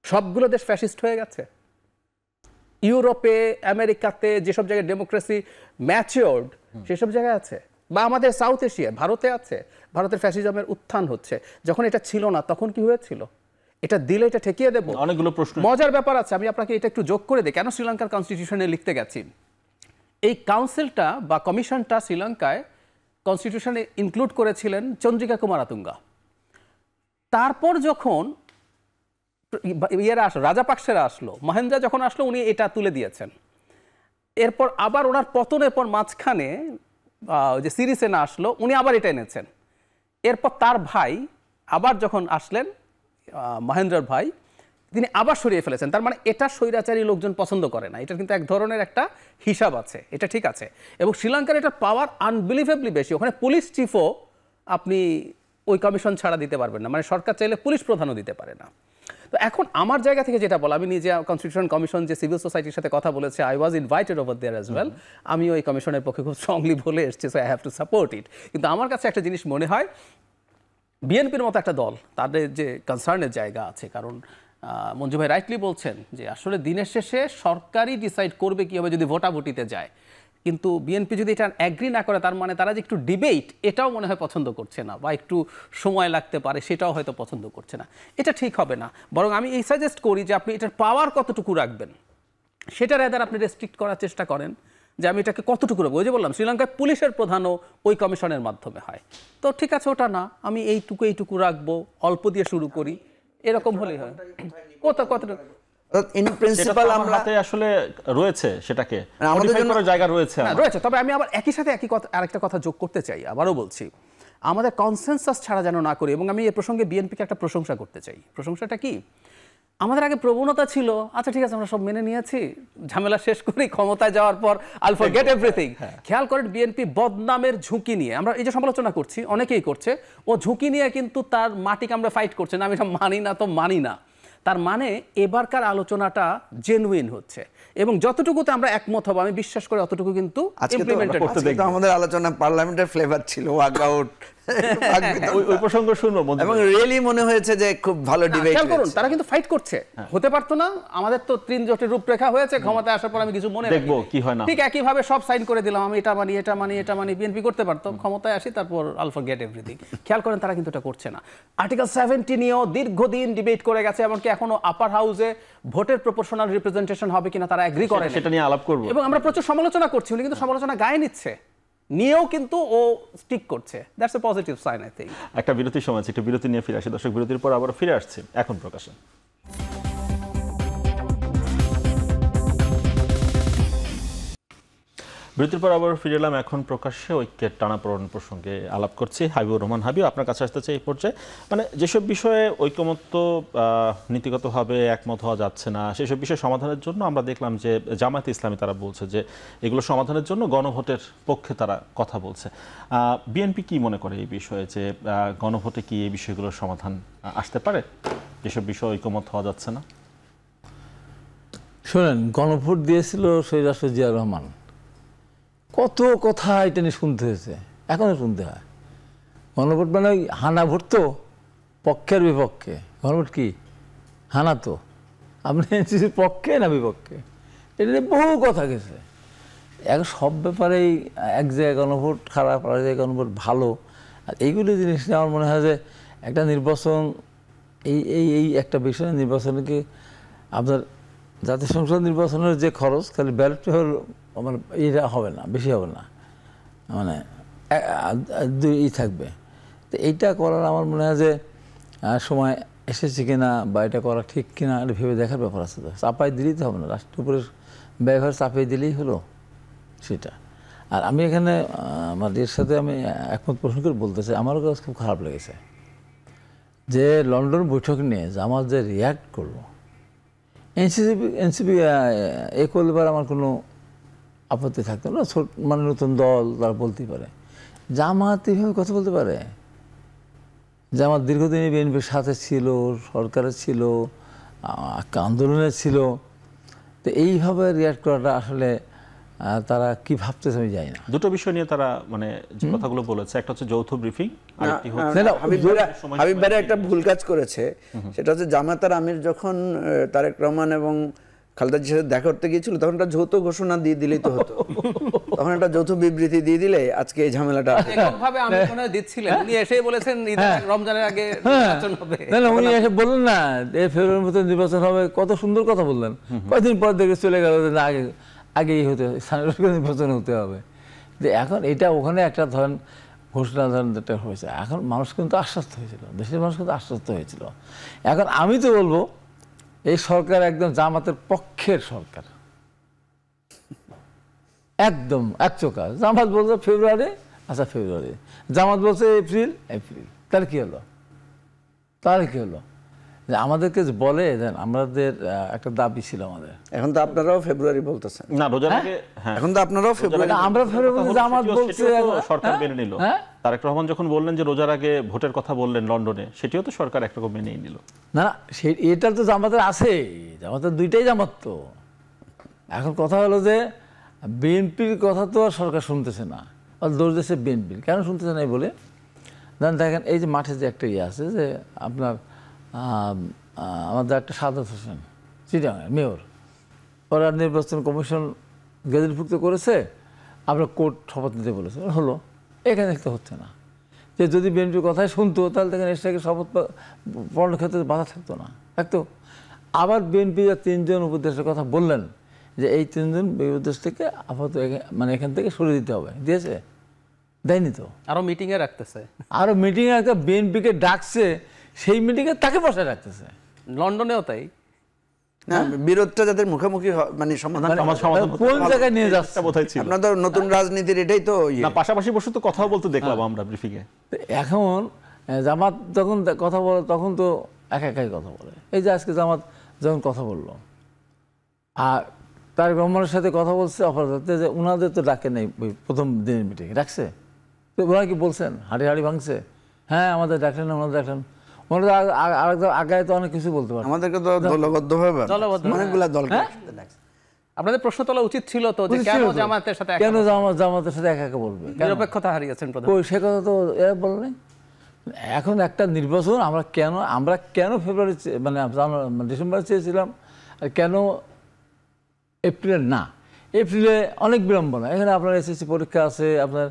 সবগুলো দেশ ফ্যাসিস্ট হয়ে গেছে। ইউরোপে, আমেরিকাতে যেসব জায়গায় ডেমোক্রেসি ম্যাচিওর্ড সেসব জায়গায় আছে, বা আমাদের সাউথ এশিয়ায়, ভারতে আছে। ভারতের ফ্যাসিজমের উত্থান হচ্ছে, যখন এটা ছিল না তখন কি হয়েছিল? এটা দিলে এটা ঠেকিয়ে দেবো? অনেকগুলো প্রশ্ন, মজার ব্যাপার আছে। আমি আপনাকে এটা একটু যোগ করে দিই কেন শ্রীলঙ্কার কনস্টিটিউশনে লিখতে গেছি। এই কাউন্সিলটা বা কমিশনটা শ্রীলঙ্কায় কনস্টিটিউশনে ইনক্লুড করেছিলেন চন্দ্রিকা কুমারাতুঙ্গা। তারপর যখন রাজাপাকসেরা আসলো, মহেন্দ্রা যখন আসলো, উনি এটা তুলে দিয়েছেন। এরপর আবার ওনার পতনের পর মাঝখানে যে সিরিসেনা আসলো, উনি আবার এটা এনেছেন। এরপর তার ভাই আবার যখন আসলেন, মহেন্দ্রার ভাই, তিনি আবার সরিয়ে ফেলেছেন। তার মানে এটা স্বৈরাচারী লোকজন পছন্দ করে না, এটা কিন্তু এক ধরনের একটা হিসাব আছে, এটা ঠিক আছে। এবং শ্রীলঙ্কার এটার পাওয়ার আনবিলিভেবলি বেশি। ওখানে পুলিশ চিফও আপনি ওই কমিশন ছাড়া দিতে পারবেন না, মানে সরকার চাইলে পুলিশ প্রধানও দিতে পারে না। তো এখন আমার জায়গা থেকে যেটা বলা, আমি নিজে কনস্টিটিউশন কমিশন যে সিভিল সোসাইটির সাথে কথা বলেছে, I was invited over there as well, আমিও এই কমিশনের পক্ষে খুব স্ট্রংলি বলে এসেছি, so I have to support it. কিন্তু আমার কাছে একটা জিনিস মনে হয়, বিএনপির মতো একটা দল, তাদের যে কনসার্নের জায়গা আছে, কারণ মঞ্জু ভাই রাইটলি বলছেন যে আসলে দিনের শেষে সরকারই ডিসাইড করবে কী হবে যদি ভোটাভুটিতে যায়, কিন্তু বিএনপি যদি এটা অ্যাগ্রি না করে, তার মানে তারা যে একটু ডিবেট এটাও মনে হয় পছন্দ করছে না, বা একটু সময় লাগতে পারে সেটাও হয়তো পছন্দ করছে না। এটা ঠিক হবে না। বরং আমি এই সাজেস্ট করি যে আপনি এটার পাওয়ার কতটুকু রাখবেন সেটা রেদার আপনি রেস্ট্রিক্ট করার চেষ্টা করেন, যে আমি এটাকে কতটুকু রাখবো। ওই যে বললাম শ্রীলঙ্কায় পুলিশের প্রধানও ওই কমিশনের মাধ্যমে হয়, তো ঠিক আছে ওটা না, আমি এইটুকু রাখবো, অল্প দিয়ে শুরু করি, এরকম হলেই হয়। কতটুকু ইন প্রিন্সিপাল আমরা হাতে আসলে রয়েছে, সেটাকে আমাদের modify জন্য করার জায়গা রয়েছে। না, রয়েছে। তবে আমি আবার একই সাথে আরেকটা কথা যোগ করতে চাই, আবারও বলছি, আমাদের কনসেনসাস ছাড়া যেন না করি। এবং আমি এই প্রসঙ্গে বিএনপিকে একটা প্রশংসা করতে চাই। প্রশংসাটা কি, আমাদের আগে প্রবণতা ছিল, আচ্ছা ঠিক আছে আমরা সব মেনে নিয়েছি, ঝামেলা শেষ করি, ক্ষমতায় যাওয়ার পর আল ফরগেট এভরিথিং। খেয়াল করেন বিএনপি বদনামের ঝুঁকি নিয়ে, আমরা এই যে সমালোচনা করছি, অনেকেই করছে, ও ঝুঁকি নিয়ে কিন্তু তার মাটিকে আমরা ফাইট করছে না, আমি এটা মানি না তো মানি না। তার মানে এবারকার আলোচনাটা জেনুইন হচ্ছে, এবং যতটুকুতে আমরা একমত হব আমি বিশ্বাস করি অতটুকু কিন্তু ইমপ্লিমেন্টেড হচ্ছে। আজকে তো আমাদের আলোচনা পার্লামেন্টের ফ্লেভার ছিল, ওয়াকআউট ওই প্রসঙ্গ শুনবো মঞ্জু এবং ভাই। রিয়েলি মনে হয়েছে যে খুব ভালো ডিবেট খেয়াল করুন, তারা কিন্তু ফাইট করছে। হতে পারতো না, আমাদের তো 3 জোটের রূপরেখা হয়েছে, ক্ষমতায় আসার পর আমি কিছু মনে দেখবো কি হয় না। ঠিক একইভাবে সব সাইন করে দিলাম, আমি এটা মানি এটা মানি এটা মানি, বিএনপি করতে পারতো, ক্ষমতায় আসি তারপর আল ফরগেট এভরিথিং। খেয়াল করেন তারা কিন্তু এটা করছে না। আর্টিকেল 70 নিয়েও দীর্ঘদিন ডিবেট করে গেছে, এমনকি এখনো আপার হাউসে ভোটের প্রপোর্শনাল রিপ্রেজেন্টেশন হবে কিনা তারা এগ্রি করে না, সেটা নিয়ে আলাপ করবো। এবং আমরা প্রচুর সমালোচনা করছি, উনি কিন্তু সমালোচনা গায়ে নিচ্ছে, নিয়েও কিন্তু ও স্টিক করছে। That's a positive sign I think. একটা বিরতির সময় আছে, একটু বিরতি নিয়ে ফিরে আসি দর্শক। বিরতির পর আবার ফিরে আসছি এখন প্রকাশে। বিরতির পর আবার ফিরে এলাম এখন প্রকাশ্যে। ঐক্যের টানাপোড়েন প্রসঙ্গে আলাপ করছি। হাবিবুর রহমান হাবিব, আপনার কাছে আসতে চাই এই পর্যায়ে, মানে যেসব বিষয়ে ঐকমত্য নীতিগতভাবে একমত হওয়া যাচ্ছে না, সেসব বিষয় সমাধানের জন্য আমরা দেখলাম যে জামায়াতে ইসলামী তারা বলছে যে এগুলো সমাধানের জন্য গণভোটের পক্ষে তারা কথা বলছে। বিএনপি কি মনে করে এই বিষয়ে, যে গণভোটে কি এই বিষয়গুলোর সমাধান আসতে পারে, যেসব বিষয়ে ঐকমত হওয়া যাচ্ছে না? শোনেন, গণভোট দিয়েছিল শহীদ জিয়া রহমান, কত কথা এটা নিয়ে শুনতে হয়েছে, এখনো শুনতে হয়। গণভোট মানে ওই হানা ভোট, তো পক্ষের বিপক্ষে। গণভোট কি হানা? তো আপনি এনসিসির পক্ষে না বিপক্ষে, এটা নিয়ে বহু কথা গেছে। এখন সব ব্যাপারেই এক জায়গায় গণভোট খারাপ, আর এক জায়গায় গণভোট ভালো, আর এইগুলো জিনিস নিয়ে আমার মনে হয় যে একটা নির্বাচন, এই একটা বিষয়, নির্বাচনকে আপনার জাতীয় সংসদ নির্বাচনের যে খরচ, খালি ব্যালট পেপার আমার এটা হবে না, বেশি হবে না, মানে দুই থাকবে। তো এইটা করার আমার মনে হয় যে সময় এসেছে কিনা, বা এটা করা ঠিক কিনা, এটা ভেবে দেখার ব্যাপার আছে। তো চাপাই দিলেই তো হবে না, রাষ্ট্রের উপরে ব্যবহার চাপাই দিলেই হলো সেটা। আর আমি এখানে আমার এর সাথে আমি একমত প্রশ্ন করে বলতে চাই, আমারও কাছে খুব খারাপ লেগেছে যে লন্ডন বৈঠক নিয়ে জামাত যে রিয়াক্ট করলো, এনসিপি এ করবার আমার কোনো আপত্তি থাকতো না, মানে নতুন দল তারা বলতেই পারে। জামাত এইভাবে কথা বলতে পারে? জামাত দীর্ঘদিনই বিএনপির সাথে ছিল, সরকারের ছিল, আন্দোলনের ছিল, তো এইভাবে রিয়াক্ট করাটা আসলে তারা কি ভাবতেছে আমি জানি না। দুটো বিষয় নিয়ে তারা মানে যে কথাগুলো বলেছে, একটা হচ্ছে যৌথ ব্রিফিং, আরেকটি হচ্ছে হাবিব ভাই একটা ভুল কাজ করেছে। সেটা হচ্ছে জামাতার আমির যখন তারেক রহমান এবং খালেদা জিয়ার সাথে দেখা করতে গিয়েছিল, তখন একটা যৌথ ঘোষণা দিয়ে দিলেই তো হতো। তখন একটা যৌথ বিবৃতি দিয়ে দিলে আজকে এই ঝামেলাটা এককভাবে আমি মনে হয় দিচ্ছিলেন, উনি এসেই বলেছেন রমজানের আগে নির্বাচন হবে। না, উনি এসে বললেন না এই ফেব্রুয়ারির মতো নির্বাচন হবে, কত সুন্দর কথা বললেন। কয়েকদিন পর দেখে চলে গেল যে না, আগেই হতে নির্বাচন হতে হবে। যে এখন এটা ওখানে একটা ধরেন ঘোষণা ধরেন যেটা হয়েছে, এখন মানুষ কিন্তু আশ্বস্ত হয়েছিল, দেশের মানুষ কিন্তু আশ্বস্ত হয়েছিল। এখন আমি তো বলবো এই সরকার একদম জামাতের পক্ষের সরকার, একদম একচোখা। জামাত বলছে ফেব্রুয়ারি, আচ্ছা ফেব্রুয়ারি, জামাত বলছে এপ্রিল, তাহলে কি হলো? যে আমাদেরকে যে বলে দেন আমাদের একটা দাবি ছিল আমাদের, এখন তো আপনারাও ফেব্রুয়ারি বলতেছেন, না রোজার আগে, হ্যাঁ এখন তো আপনারাও ফেব্রুয়ারি। আমরা ফেব্রুয়ারি জামাত বলছে সেটিও তো সরকার হ্যাঁ? মেনে নিল। হ্যাঁ? তারেক রহমান যখন বললেন যে রোজার আগে ভোটের কথা বললেন লন্ডনে, সেটিও তো সরকার একরকম মেনেই নিল। না না, এটা তো জামাতের আছে, জামাতের দুইটাই জামাত। তো এখন কথা হলো যে বিএনপির কথা তো আর সরকার শুনতেছে না, আর দোষ দিচ্ছে বিএনপির। কেন শুনতেছে না বলে দেখেন, এই যে মাঠে যে একটা ইয়ে আছে যে আপনার আমাদের একটা সাদাত হোসেন চিটাগাং মেয়র, ওরা নির্বাচন কমিশন গেজেটভুক্ত করেছে, আপনার কোর্ট শপথ নিতে বলেছে, হলো। এখানে তো হচ্ছে না, যে যদি বিএনপির কথাই শুনতো তাহলে দেখেন এটাকে শপথ পড়ানোর ক্ষেত্রে বাধা থাকতো না, থাকতো। আবার বিএনপি যে 3 জন উপদেষ্টার কথা বললেন যে এই 3 জন উপদেশ থেকে আপাতত মানে এখান থেকে সরিয়ে দিতে হবে, দিয়েছে? দেয়নি তো, আরো মিটিংয়ে রাখতেছে, আরও মিটিংয়ে একটা বিএনপিকে ডাকছে, সেই মিটিংয়ে তাকে বসায় রাখতেছে। লন্ডনেও তাই। না, বিরোধটা যাদের মুখোমুখি মানে সমাধান, কোন জায়গায় নিয়ে যাচ্ছে বোধহয় ছিল আপনাদের নতুন রাজনীতির এটাই তো ইয়ে। না, পাশাপাশি বসে তো কথাও বলতে দেখলাম আমরা ব্রিফিং এ। এখন জামাত যখন কথা বলে তখন তো একাই কথা বলে। এই যে আজকে জামাত যখন কথা বললো আর তার রহমানের সাথে কথা বলছে অপরাধে, যে ওনাদের তো ডাকে নেই ওই প্রথম দিনের মিটিংয়ে, ডাকছে তো ওরা কি বলছেন হাড়ি হাড়ি ভাঙছে, হ্যাঁ আমাদের ডাকলেন না, ওনাদের ডাকলেন, ওনাদের আরেকদম আগায় তো অনেক কিছু বলতে পারে। আমাদেরকে তো দলবদ্ধভাবে অনেকগুলা দলকে আপনাদের প্রশ্ন তোলা উচিত ছিল তো যে কেন জামাতের সাথে কেন জামাতের সাথে একা একা বলবে, নিরপেক্ষতা হারিয়েছেন প্রধান। ওই সে কথা তো এরা বলে। এখন একটা নির্বাচন আমরা কেন ফেব্রুয়ারি মানে ডিসেম্বরে চেয়েছিলাম, আর কেন এপ্রিলে না? এপ্রিলে অনেক বিড়ম্বনা, এখানে আপনার এসএসসি পরীক্ষা আছে, আপনার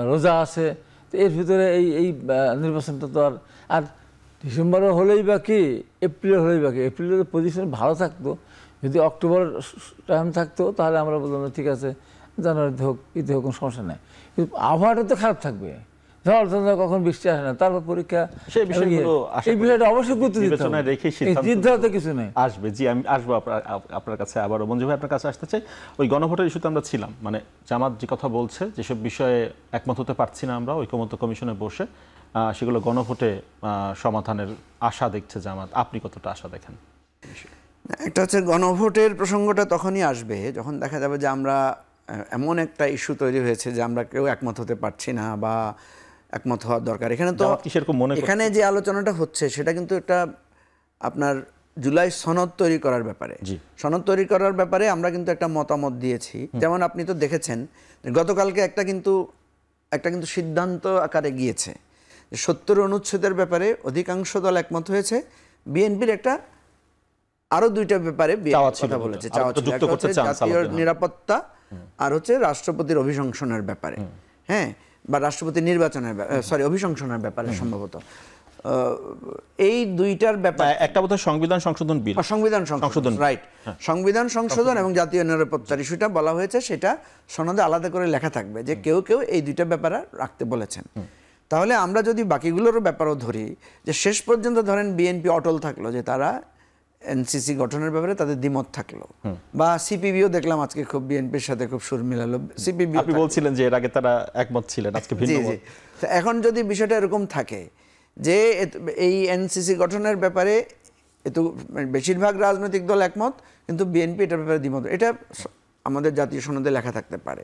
রোজা আছে, তো এর ভিতরে এই নির্বাচনটা তো আর ডিসেম্বরে হলেই বা কি, এপ্রিলে হলেই বা কি। এপ্রিলের পজিশন ভালো থাকতো, যদি অক্টোবর টাইম থাকতো তাহলে আমরা বললাম ঠিক আছে জানুয়ারিতে হোক, ইতে হোক, কোনো সমস্যা নেই। কিন্তু আবহাওয়াটা তো খারাপ থাকবে, কখন বৃষ্টি আসে না, তারপর পরীক্ষা, এই বিষয়টা অবশ্যই গুরুত্ব দিতে হবে, নির্ধারিত কিছু নেই। আসবে, জি আমি আসবো আপনার কাছে আবারও। মঞ্জু ভাই আপনার কাছে আসতে চাই, ওই গণভোটের ইস্যুতে আমরা ছিলাম, মানে জামাত যে কথা বলছে, যেসব বিষয়ে একমত হতে পারছি না আমরা ঐকমত্য কমিশনে বসে, সেগুলো গণভোটে সমাধানের আশা দেখছে জামাত। আপনি কতটা আশা দেখেন? একটা হচ্ছে গণভোটের প্রসঙ্গটা তখনই আসবে যখন দেখা যাবে যে আমরা এমন একটা ইস্যু তৈরি হয়েছে যে আমরা কেউ একমত হতে পারছি না বা একমত হওয়ার দরকার। এখানে তো এখানে যে আলোচনাটা হচ্ছে সেটা কিন্তু একটা আপনার জুলাই সনদ তৈরি করার ব্যাপারে, সনদ তৈরি করার ব্যাপারে আমরা কিন্তু একটা মতামত দিয়েছি। যেমন আপনি তো দেখেছেন গতকালকে একটা কিন্তু সিদ্ধান্ত আকারে গিয়েছে যে 70 অনুচ্ছেদের ব্যাপারে অধিকাংশ দল একমত হয়েছে। বিএনপির একটা আরো 2টা ব্যাপারে কথা বলেছে, জাতীয় নিরাপত্তা আর হচ্ছে রাষ্ট্রপতির অভিশংসনের ব্যাপারে, হ্যাঁ, বা রাষ্ট্রপতি নির্বাচনের অভিশংসনের ব্যাপারে সম্ভবত। এই 2টার ব্যাপারে একটা বোধহয় সংবিধান সংশোধন বিল, রাইট, সংবিধান সংশোধন এবং জাতীয় নিরাপত্তার ইস্যুটা বলা হয়েছে, সেটা সনদে আলাদা করে লেখা থাকবে যে কেউ এই 2টা ব্যাপারে রাখতে বলেছেন। তাহলে আমরা যদি বাকিগুলোরও ব্যাপারও ধরি, যে শেষ পর্যন্ত ধরেন বিএনপি অটল থাকলো যে তারা এনসিসি গঠনের ব্যাপারে তাদের দ্বিমত থাকলো, বা সিপিবিও দেখলাম আজকে খুব বিএনপির সাথে খুব সুর মিলালো। সিপিবি আপনি বলছিলেন যে এর আগে তারা একমত ছিলেন, আজকে ভিন্ন মত। এখন যদি বিষয়টা এরকম থাকে যে এই এনসিসি গঠনের ব্যাপারে বেশিরভাগ রাজনৈতিক দল একমত, কিন্তু বিএনপি এটার ব্যাপারে দ্বিমত, এটা আমাদের জাতীয় সনদে লেখা থাকতে পারে।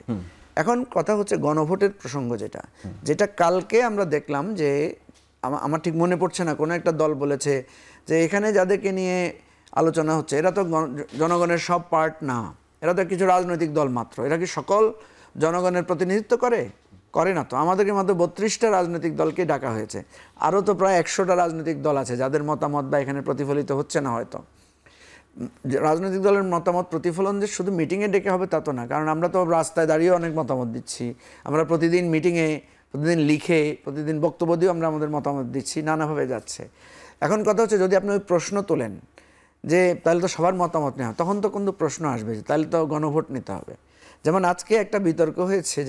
এখন কথা হচ্ছে গণভোটের প্রসঙ্গ, যেটা কালকে আমরা দেখলাম যে আমার ঠিক মনে পড়ছে না, কোনো একটা দল বলেছে যে এখানে যাদেরকে নিয়ে আলোচনা হচ্ছে এরা তো জনগণের সব পার্ট না, এরা তো কিছু রাজনৈতিক দল মাত্র। এরা কি সকল জনগণের প্রতিনিধিত্ব করে না তো। আমাদেরকে মাত্র 32টা রাজনৈতিক দলকে ডাকা হয়েছে, আরও তো প্রায় 100টা রাজনৈতিক দল আছে যাদের মতামত বা এখানে প্রতিফলিত হচ্ছে না। হয়তো রাজনৈতিক দলের মতামত প্রতিফলন যে শুধু মিটিংয়ে ডেকে হবে তা তো না, কারণ আমরা তো রাস্তায় দাঁড়িয়ে অনেক মতামত দিচ্ছি, আমরা প্রতিদিন মিটিংয়ে, প্রতিদিন লিখে, প্রতিদিন বক্তব্য দিয়েও আমরা আমাদের মতামত দিচ্ছি, নানাভাবে যাচ্ছে। এখন কথা হচ্ছে যদি আপনি ওই প্রশ্ন তোলেন যে তাহলে তো সবার মতামত নেওয়া, তখন তো কিন্তু প্রশ্ন আসবে তাহলে তো গণভোট নিতে হবে। যেমন আজকে একটা বিতর্ক হয়েছে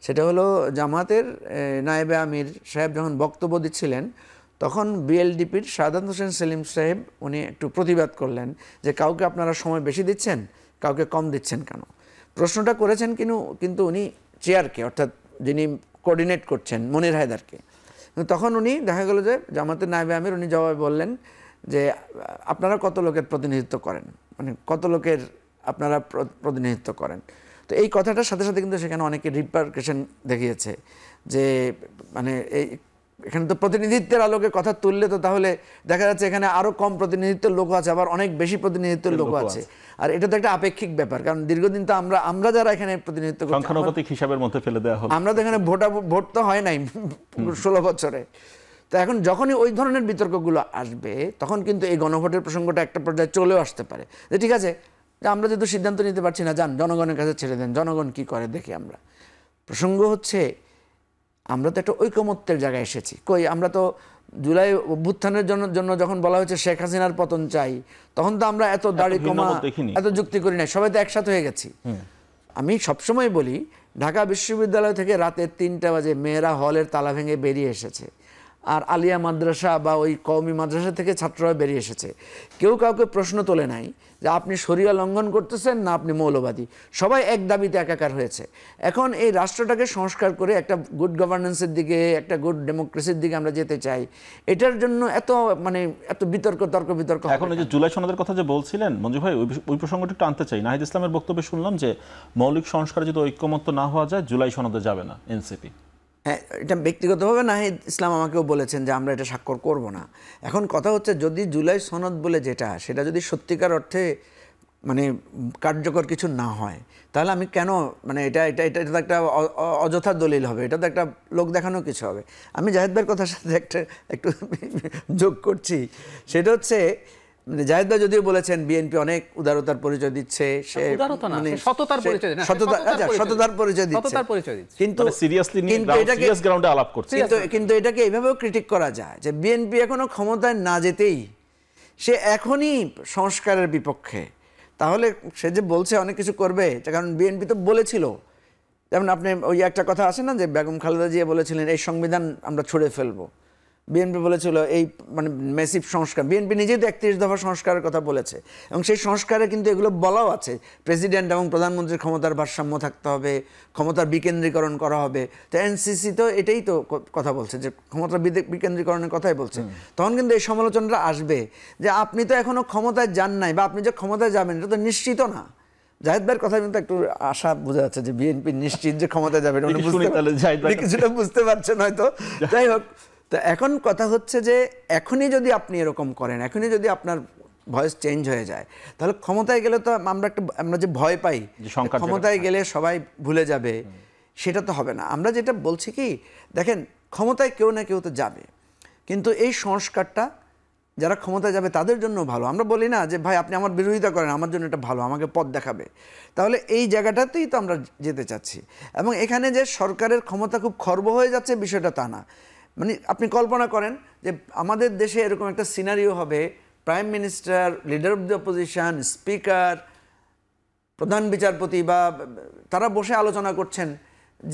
সেটা হলো জামাতের নায়েবে আমির সাহেব যখন বক্তব্য দিচ্ছিলেন তখন বিএলডিপির শাহাদাত হোসেন সেলিম সাহেব উনি একটু প্রতিবাদ করলেন যে কাউকে আপনারা সময় বেশি দিচ্ছেন, কাউকে কম দিচ্ছেন কেন। প্রশ্নটা করেছেন কিন্তু উনি চেয়ারকে, অর্থাৎ যিনি কোঅর্ডিনেট করছেন মনির হায়দারকে, তখন উনি দেখা গেল যে জামাতের নায়েবে আমির উনি জবাবে বললেন যে আপনারা কত লোকের প্রতিনিধিত্ব করেন, মানে কত লোকের আপনারা প্রতিনিধিত্ব করেন। তো এই কথাটার সাথে সাথে কিন্তু সেখানে অনেকে রিপারকেশন দেখিয়েছে যে মানে এখানে তো প্রতিনিধিত্বের আলোকে কথা তুললে তো তাহলে দেখা যাচ্ছে এখানে আরো কম প্রতিনিধিত্বের লোক আছে, আবার অনেক বেশি প্রতিনিধিত্বের লোক আছে। আর এটা তো একটা আপেক্ষিক ব্যাপার, কারণ দীর্ঘদিন তো আমরা যারা এখানে প্রতিনিধিত্ব করছি সংখ্যানুপাতিক হিসাবের মধ্যে ফেলে দেওয়া হবে। আমরা তো এখানে ভোট তো হয় নাই 16 বছরে। তো এখন যখনই ওই ধরনের বিতর্কগুলো আসবে তখন কিন্তু এই গণভোটের প্রসঙ্গটা একটা পর্যায়ে চলেও আসতে পারে যে ঠিক আছে, যে আমরা যেহেতু সিদ্ধান্ত নিতে পারছি না, যান জনগণের কাছে ছেড়ে দেন, জনগণ কি করে দেখি আমরা। প্রসঙ্গ হচ্ছে আমরা তো একটা ঐকমত্যের জায়গায় এসেছি। কই আমরা তো জুলাই অভ্যুত্থানের জন্য যখন বলা হয়েছে শেখ হাসিনার পতন চাই, তখন তো আমরা এত দাড়ি কমা এত যুক্তি করি নাই, সবাই তো একসাথে হয়ে গেছি। আমি সবসময় বলি ঢাকা বিশ্ববিদ্যালয় থেকে রাতে 3টা বাজে মেয়েরা হলের তালা ভেঙে বেরিয়ে এসেছে, আর আলিয়া মাদ্রাসা বা ওই কওমি মাদ্রাসা থেকে ছাত্ররা বেরিয়ে এসেছে। কেউ কাউকে প্রশ্ন তোলে নাই যে আপনি শরিয়া লঙ্ঘন করতেছেন না আপনি মৌলবাদী, সবাই এক দাবিতে একাকার হয়েছে। এখন এই রাষ্ট্রটাকে সংস্কার করে একটা গুড গভর্নেন্সের দিকে, একটা গুড ডেমোক্রেসির দিকে আমরা যেতে চাই, এটার জন্য এত তর্ক বিতর্ক। এখন এই যে জুলাই সনদের কথা যে বলছিলেন মঞ্জু ভাই, ওই প্রসঙ্গটি একটু আনতে চাই। নাহিদ ইসলামের বক্তব্যে শুনলাম যে মৌলিক সংস্কারে যদি ঐক্যমত্য না হওয়া যায় জুলাই সনদে যাবে না এনসিপি। হ্যাঁ, এটা ব্যক্তিগতভাবে নাহিদ ইসলাম আমাকেও বলেছেন যে আমরা এটা স্বাক্ষর করব না। এখন কথা হচ্ছে যদি জুলাই সনদ বলে সেটা যদি সত্যিকার অর্থে মানে কার্যকর কিছু না হয়, তাহলে আমি কেন মানে এটা তো একটা অযথা দলিল হবে, এটা তো একটা লোক দেখানো কিছু হবে। আমি জাহেদ ভাইয়ের কথার সাথে একটু যোগ করছি, সেটা হচ্ছে মানে জাহেদ ভাই যদিও বলেছেন বিএনপি অনেক উদারতার পরিচয় দিচ্ছে, সততার পরিচয় দিচ্ছে, কিন্তু এটাকে এইভাবেও ক্রিটিক করা যায় যে বিএনপি এখনো ক্ষমতায় না যেতেই সে এখনই সংস্কারের বিপক্ষে। তাহলে সে যে বলছে অনেক কিছু করবে, কারণ বিএনপি তো বলেছিল, যেমন আপনি ওই একটা কথা আছে না যে বেগম খালেদা জিয়া বলেছিলেন এই সংবিধান আমরা ছুঁড়ে ফেলবো। বিএনপি বলেছিল এই মানে মেসিভ সংস্কার, বিএনপি নিজেই তো 31 দফা সংস্কারের কথা বলেছে, এবং সেই সংস্কারে কিন্তু এগুলো বলাও আছে, প্রেসিডেন্ট এবং প্রধানমন্ত্রীর ক্ষমতার ভারসাম্য থাকতে হবে, ক্ষমতার বিকেন্দ্রীকরণ করা হবে। তো এনসিসি তো এটাই তো কথা বলছে যে ক্ষমতার বিকেন্দ্রীকরণের কথাই বলছে। তখন কিন্তু এই সমালোচনাটা আসবে যে আপনি তো এখনো ক্ষমতায় যান নাই, বা আপনি যে ক্ষমতায় যাবেন এটা তো নিশ্চিত না। জাহেদ ভাইয়ের কথা কিন্তু একটু আশা বোঝা যাচ্ছে যে বিএনপি নিশ্চিত যে ক্ষমতায় যাবে, কিছুটা বুঝতে পারছেন হয়তো। যাই হোক, তো এখন কথা হচ্ছে যে এখনই যদি আপনি এরকম করেন, এখনই যদি আপনার ভয়েস চেঞ্জ হয়ে যায়, তাহলে ক্ষমতায় গেলে তো আমরা যে ভয় পাই ক্ষমতায় গেলে সবাই ভুলে যাবে, সেটা তো হবে না। আমরা যেটা বলছি কি, দেখেন ক্ষমতায় কেউ না কেউ তো যাবে, কিন্তু এই সংস্কারটা যারা ক্ষমতায় যাবে তাদের জন্য ভালো। আমরা বলি না যে ভাই আপনি আমার বিরোধিতা করেন, আমার জন্য এটা ভালো, আমাকে পথ দেখাবে। তাহলে এই জায়গাটাতেই তো আমরা যেতে চাচ্ছি। এবং এখানে যে সরকারের ক্ষমতা খুব খর্ব হয়ে যাচ্ছে বিষয়টা তা না। মানে আপনি কল্পনা করেন যে আমাদের দেশে এরকম একটা সিনারিও হবে, prime minister, leader of the opposition, speaker, প্রধান বিচারপতি বা তারা বসে আলোচনা করছেন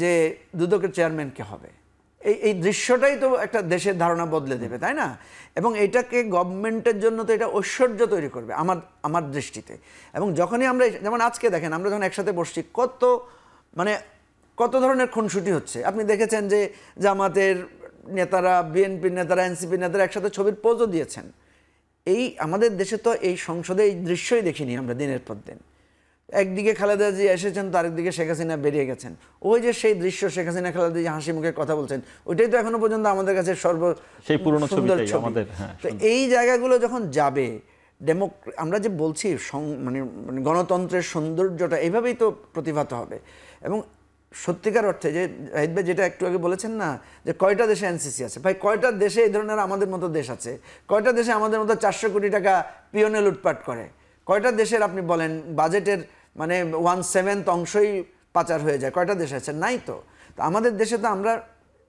যে দুদকের চেয়ারম্যান কে হবে। এই দৃশ্যটাই তো একটা দেশের ধারণা বদলে দেবে, তাই না? এবং এটাকে গভর্নমেন্টের জন্য তো এটা ঐশ্বর্য তৈরি করবে আমার দৃষ্টিতে। এবং যখনই আমরা যেমন আজকে দেখেন আমরা যখন একসাথে বসছি, কত ধরনের খুনসুটি হচ্ছে। আপনি দেখেছেন যে জামাতের নেতারা, বিএনপির নেতারা, এনসিপির নেতারা একসাথে ছবির পোজও দিয়েছেন। আমাদের দেশে তো এই সংসদে এই দৃশ্যই দেখিনি আমরা দিনের পর দিন। একদিকে খালেদা জিয়া এসেছেন, তো আরেকদিকে শেখ হাসিনা বেরিয়ে গেছেন। ওই যে সেই দৃশ্য, শেখ হাসিনা খালেদা জিয়া হাসি মুখে কথা বলছেন, ওইটাই তো এখনো পর্যন্ত আমাদের কাছে সেই পুরনো সুন্দর ছবি। তো এই জায়গাগুলো যখন যাবে, আমরা যে বলছি মানে গণতন্ত্রের সৌন্দর্যটা এইভাবেই তো প্রতিভাত হবে। এবং সত্যিকার অর্থে যে জাহিদ ভাই যেটা একটু আগে বলেছেন না যে কয়টা দেশে এনসিসি আছে, ভাই কয়টা দেশে এই ধরনের আমাদের মতো দেশ আছে? কয়টা দেশে আমাদের মতো 400 কোটি টাকা পিওনে লুটপাট করে? কয়টা দেশের আপনি বলেন বাজেটের মানে 1/7 অংশই পাচার হয়ে যায়? কয়টা দেশ আছে? নাই তো। আমাদের দেশে তো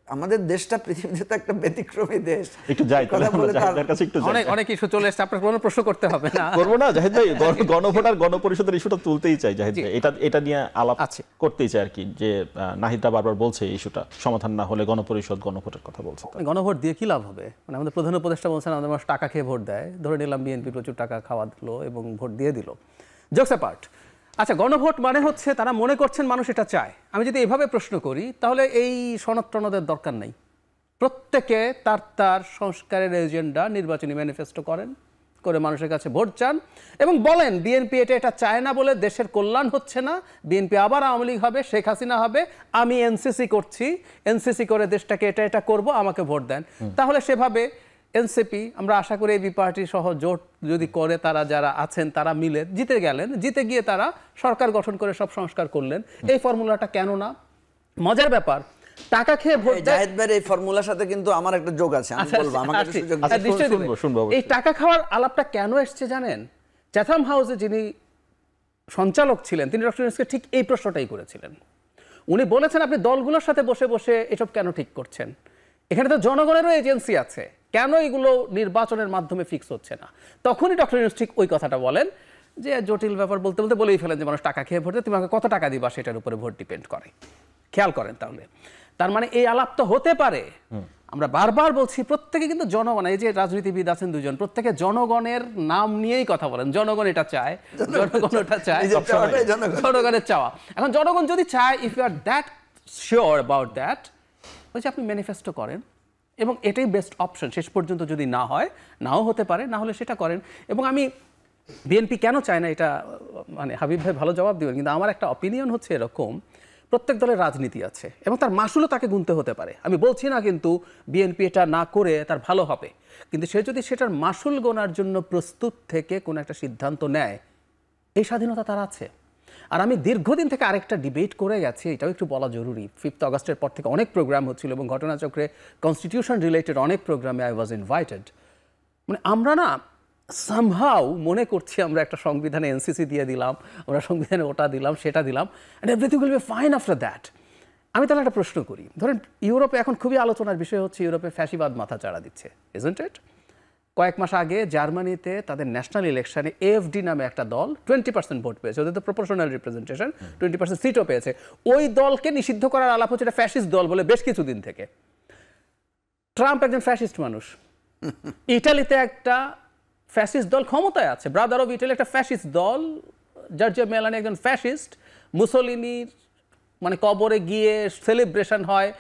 আমাদের দেশটা পৃথিবীতে তো একটা ব্যতিক্রমী দেশ। একটু যাই জাহিদের কাছে, একটু অনেক ইস্যু চলে আসছে, আপনার কোনো প্রশ্ন করতে হবে না। করবো না জাহিদ ভাই, গণভোট আর গণপরিষদের ইস্যুটা তুলতেই চাই জাহিদ ভাই, এটা নিয়ে আলাপ করতেই চাই আর কি। যে নাহিদা বারবার বলছে ইস্যুটা সমাধান না হলে গণপরিষদ গণভোটের কথা বলছে। গণভোট দিয়ে কি লাভ হবে? মানে আমাদের প্রধান উপদেষ্টা বলছেন আমাদের মানুষ টাকা খেয়ে ভোট দেয়, ধরে নিলাম বিএনপি প্রচুর টাকা খাওয়া দিল এবং ভোট দিয়ে দিল। জোকস অ্যাপার্ট, আচ্ছা গণভোট মানে হচ্ছে তারা মনে করছেন মানুষ এটা চায়। আমি যদি এভাবে প্রশ্ন করি তাহলে এই সনদ টনদের দরকার নাই, প্রত্যেকে তার তার সংস্কারের এজেন্ডা নির্বাচনী ম্যানিফেস্টো করেন, করে মানুষের কাছে ভোট চান এবং বলেন বিএনপি এটা চায় না বলে দেশের কল্যাণ হচ্ছে না, বিএনপি আবার আওয়ামী লীগ হবে, শেখ হাসিনা হবে, আমি এনসিসি করছি, এনসিসি করে দেশটাকে এটা করব, আমাকে ভোট দেন। তাহলে সেভাবে এনসিপি, আমরা আশা করি এবি পার্টি সহ জোট যদি করে, তারা যারা আছেন তারা মিলে জিতে গেলেন, জিতে গিয়ে তারা সরকার গঠন করে সব সংস্কার করলেন। এই ফর্মুলাটা কেন না? মজার ব্যাপার, টাকা খেয়ে ভোট দেয়। জাহিদ ভাইয়ের এই ফর্মুলার সাথে কিন্তু আমার একটা যোগ আছে, আমি বলবো, আমাকে একটু সুযোগ দিন। নিশ্চয়ই দেবে। শুনবো। এই টাকা খাওয়ার আলাপটা কেন এসছে জানেন? চ্যাথাম হাউসে যিনি সঞ্চালক ছিলেন তিনি ডক্টর ইউনূসকে ঠিক এই প্রশ্নটাই করেছিলেন। উনি বলেছেন, আপনি দলগুলোর সাথে বসে বসে এসব কেন ঠিক করছেন? এখানে তো জনগণেরও এজেন্সি আছে, কেন এগুলো নির্বাচনের মাধ্যমে ফিক্স হচ্ছে না? তখনই ডক্টর ইউনূস ঠিক ওই কথাটা বলেন যে জটিল ব্যাপার বলতে বলতে বলেই ফেলেন যে মানুষ টাকা খেয়ে ভোট দেয়, তুমি আমাকে কত টাকা দিবা সেটার উপরে ভোট ডিপেন্ড করে। খেয়াল করেন তাহলে, তার মানে এই আলাপ তো হতে পারে। আমরা বারবার বলছি, প্রত্যেকে কিন্তু জনগণ, এই যে রাজনীতিবিদ আছেন দুজন, প্রত্যেকে জনগণের নাম নিয়েই কথা বলেন। জনগণ এটা চায়, জনগণ ওটা চায়, জনগণের চাওয়া। এখন জনগণ যদি চায়, if you are that sure about that, ওই যে আপনি ম্যানিফেস্টো করেন এবং এটাই বেস্ট অপশন। শেষ পর্যন্ত যদি না হয়, নাও হতে পারে, না হলে সেটা করেন। এবং আমি বিএনপি কেন চায় না এটা, মানে হাবিব ভাই ভালো জবাব দিবেন, কিন্তু আমার একটা অপিনিয়ন হচ্ছে এরকম, প্রত্যেক দলের রাজনীতি আছে এবং তার মাসুলও তাকে গুনতে হতে পারে। আমি বলছি না কিন্তু বিএনপি এটা না করে তার ভালো হবে, কিন্তু সে যদি সেটার মাসুল গোনার জন্য প্রস্তুত থেকে কোনো একটা সিদ্ধান্ত নেয়, এই স্বাধীনতা তার আছে। আর আমি দীর্ঘদিন থেকে আরেকটা ডিবেট করে গেছি, এটাও একটু বলা জরুরি। 5 আগস্টের পর থেকে অনেক প্রোগ্রাম হচ্ছিল এবং ঘটনাচক্রে কনস্টিটিউশন রিলেটেড অনেক প্রোগ্রামে আই ওয়াজ ইনভাইটেড। মানে আমরা না সামহাউ মনে করছি আমরা একটা সংবিধানে এনসিসি দিয়ে দিলাম, আমরা সংবিধানে ওটা দিলাম, সেটা দিলাম, and everything will be fine after that. আমি তাহলে একটা প্রশ্ন করি, ধরেন ইউরোপে এখন খুবই আলোচনার বিষয় হচ্ছে ইউরোপে ফ্যাসিবাদ মাথা চাড়া দিচ্ছে, ইজন্ট ইট? কয়েক মাস আগে জার্মানিতে তাদের ন্যাশনাল ইলেকশনে এএফডি নামে একটা দল 20% ভোট পেয়েছে, ওদের তো প্রপোর্শনাল রিপ্রেজেন্টেশন, 20% সিটও পেয়েছে। ওই দলকে নিষিদ্ধ করার আলাপ হচ্ছে এটা ফ্যাসিস্ট দল বলে বেশ কিছুদিন থেকে। ট্রাম্প একজন ফ্যাসিস্ট মানুষ, ইটালিতে একটা ফ্যাসিস্ট দল ক্ষমতায় আছে, ব্রাদার অফ ইটালি একটা ফ্যাসিস্ট দল, জর্জিয়া মেলানি একজন ফ্যাসিস্ট, মুসোলিনির মানে কবরে গিয়ে সেলিব্রেশন হয়,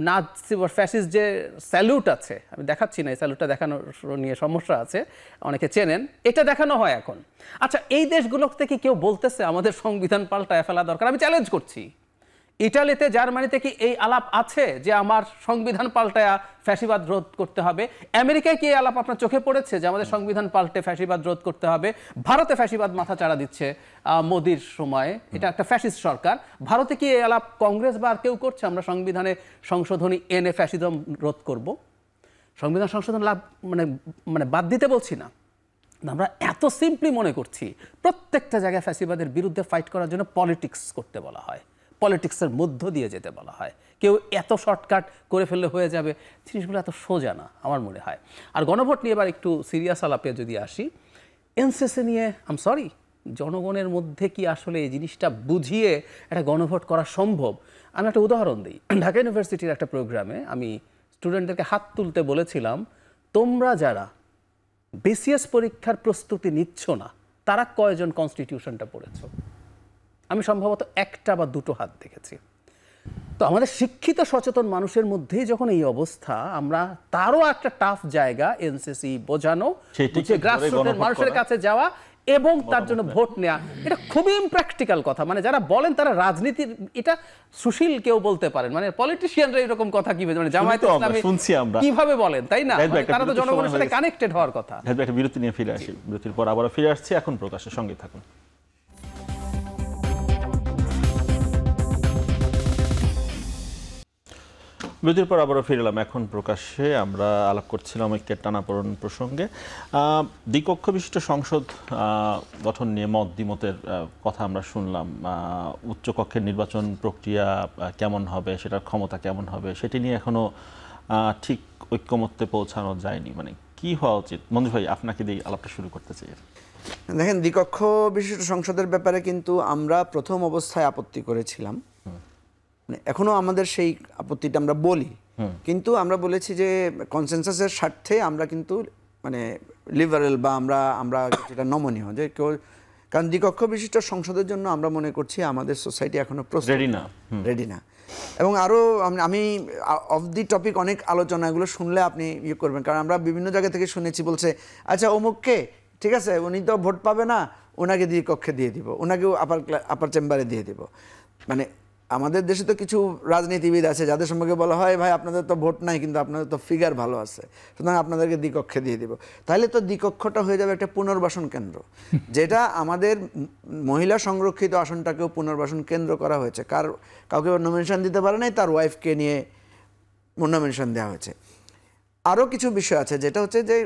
নাৎসি ফ্যাসিস্ট যে স্যালুট আছে, আমি দেখাচ্ছি না, এই স্যালুটটা দেখানোর নিয়ে সমস্যা আছে, অনেকে চেনেন, এটা দেখানো হয় এখন। আচ্ছা, এই দেশগুলো থেকে কেউ বলতেছে আমাদের সংবিধান পাল্টায় ফেলা দরকার? আমি চ্যালেঞ্জ করছি, ইটালিতে জার্মানিতে কি এই আলাপ আছে যে আমার সংবিধান পাল্টায়া ফ্যাসিবাদ রোধ করতে হবে? আমেরিকায় কি এই আলাপ আপনার চোখে পড়েছে যে আমাদের সংবিধান পাল্টে ফ্যাসিবাদ রোধ করতে হবে? ভারতে ফ্যাসিবাদ মাথা চাড়া দিচ্ছে মোদির সময়ে, এটা একটা ফ্যাসিস্ট সরকার। ভারতে কি এই আলাপ কংগ্রেস বা আর কেউ করছে আমরা সংবিধানে সংশোধনী এনে ফ্যাসিজম রোধ করব? সংবিধান সংশোধন লাভ মানে বাদ দিতে বলছি না, আমরা এত সিম্পলি মনে করছি প্রত্যেকটা জায়গায় ফ্যাসিবাদের বিরুদ্ধে ফাইট করার জন্য পলিটিক্স করতে বলা হয়, পলিটিক্সের মধ্য দিয়ে যেতে বলা হয়। কেউ এত শর্টকাট করে ফেললে হয়ে যাবে, জিনিসগুলো এত সোজা না আমার মনে হয়। আর গণভোট নিয়ে এবার একটু সিরিয়াস আলাপে যদি আসি, এনসিসি নিয়ে আম সরি, জনগণের মধ্যে কি আসলে এই জিনিসটা বুঝিয়ে একটা গণভোট করা সম্ভব? আমি একটা উদাহরণ দিই। ঢাকা ইউনিভার্সিটির একটা প্রোগ্রামে আমি স্টুডেন্টদেরকে হাত তুলতে বলেছিলাম, তোমরা যারা বিসিএস পরীক্ষার প্রস্তুতি নিচ্ছ না তারা কয়জন কনস্টিটিউশনটা পড়েছ? আমি সম্ভবত একটা বা দুটো হাত দেখেছি। তো আমাদের শিক্ষিত সচেতন মানুষের মধ্যেই যখন এই অবস্থা, আমরা তারও একটা টাফ জায়গা এনসিসি বোঝানো, গ্রাসরুটের মানুষের কাছে যাওয়া এবং তার জন্য ভোট নেওয়া, এটা খুবই ইমপ্র্যাকটিক্যাল কথা। মানে যারা বলেন তারা রাজনীতির, এটা সুশীল কেউ বলতে পারেন, মানে পলিটিশিয়ানরা এরকম কথা কিভাবে, মানে জামায়াত ইসলামী কিভাবে বলেন, তাই না? তারা তো জনগণের সাথে কানেক্টেড হওয়ার কথা। একটা বিরতি নিয়ে ফিরে আসি, বিরতির পর আবার ফিরে আসছি, এখন প্রকাশের সঙ্গে থাকুন। বিরতির পর আবারও ফিরে এলাম, এখন প্রকাশ্যে আমরা আলাপ করছিলাম ঐক্যের টানাপোড়েন প্রসঙ্গে। দ্বিকক্ষ বিশিষ্ট সংসদ গঠন নিয়ে মত দ্বিমতের কথা আমরা শুনলাম। উচ্চকক্ষের নির্বাচন প্রক্রিয়া কেমন হবে, সেটার ক্ষমতা কেমন হবে, সেটি নিয়ে এখনো ঠিক ঐক্যমত্যে পৌঁছানো যায়নি। মানে কি হওয়া উচিত? মঞ্জু ভাই, আপনাকে দিয়ে আলাপটা শুরু করতে চাই। দেখেন, দ্বিকক্ষ বিশিষ্ট সংসদের ব্যাপারে কিন্তু আমরা প্রথম অবস্থায় আপত্তি করেছিলাম, এখনো আমাদের সেই আপত্তিটা আমরা বলি, কিন্তু আমরা বলেছি যে কনসেনসাসের স্বার্থে আমরা কিন্তু মানে লিবারেল বা আমরা যেটা নমনীয়, যে কেউ কারণ দ্বিকক্ষ বিশিষ্ট সংসদের জন্য আমরা মনে করছি আমাদের সোসাইটি এখনো রেডি না। এবং আরও আমি অফ দি টপিক অনেক আলোচনাগুলো শুনলে আপনি ইয়ে করবেন, কারণ আমরা বিভিন্ন জায়গা থেকে শুনেছি বলছে আচ্ছা অমুককে ঠিক আছে উনি তো ভোট পাবে না, ওনাকে দ্বিকক্ষে দিয়ে দিব, ওনাকেও আপার চেম্বারে দিয়ে দিব। মানে আমাদের দেশে তো কিছু রাজনীতিবিদ আছে যাদের সম্পর্কে বলা হয় ভাই আপনাদের তো ভোট নাই কিন্তু আপনাদের তো ফিগার ভালো আছে, সুতরাং আপনাদেরকে দ্বিকক্ষে দিয়ে দিব। তাহলে তো দ্বিকক্ষটা হয়ে যাবে একটা পুনর্বাসন কেন্দ্র, যেটা আমাদের মহিলা সংরক্ষিত আসনটাকেও পুনর্বাসন কেন্দ্র করা হয়েছে। কাউকে নমিনেশন দিতে পারে নাই, তার ওয়াইফকে নিয়ে নমিনেশন দেওয়া হয়েছে। আরও কিছু বিষয় আছে যেটা হচ্ছে যে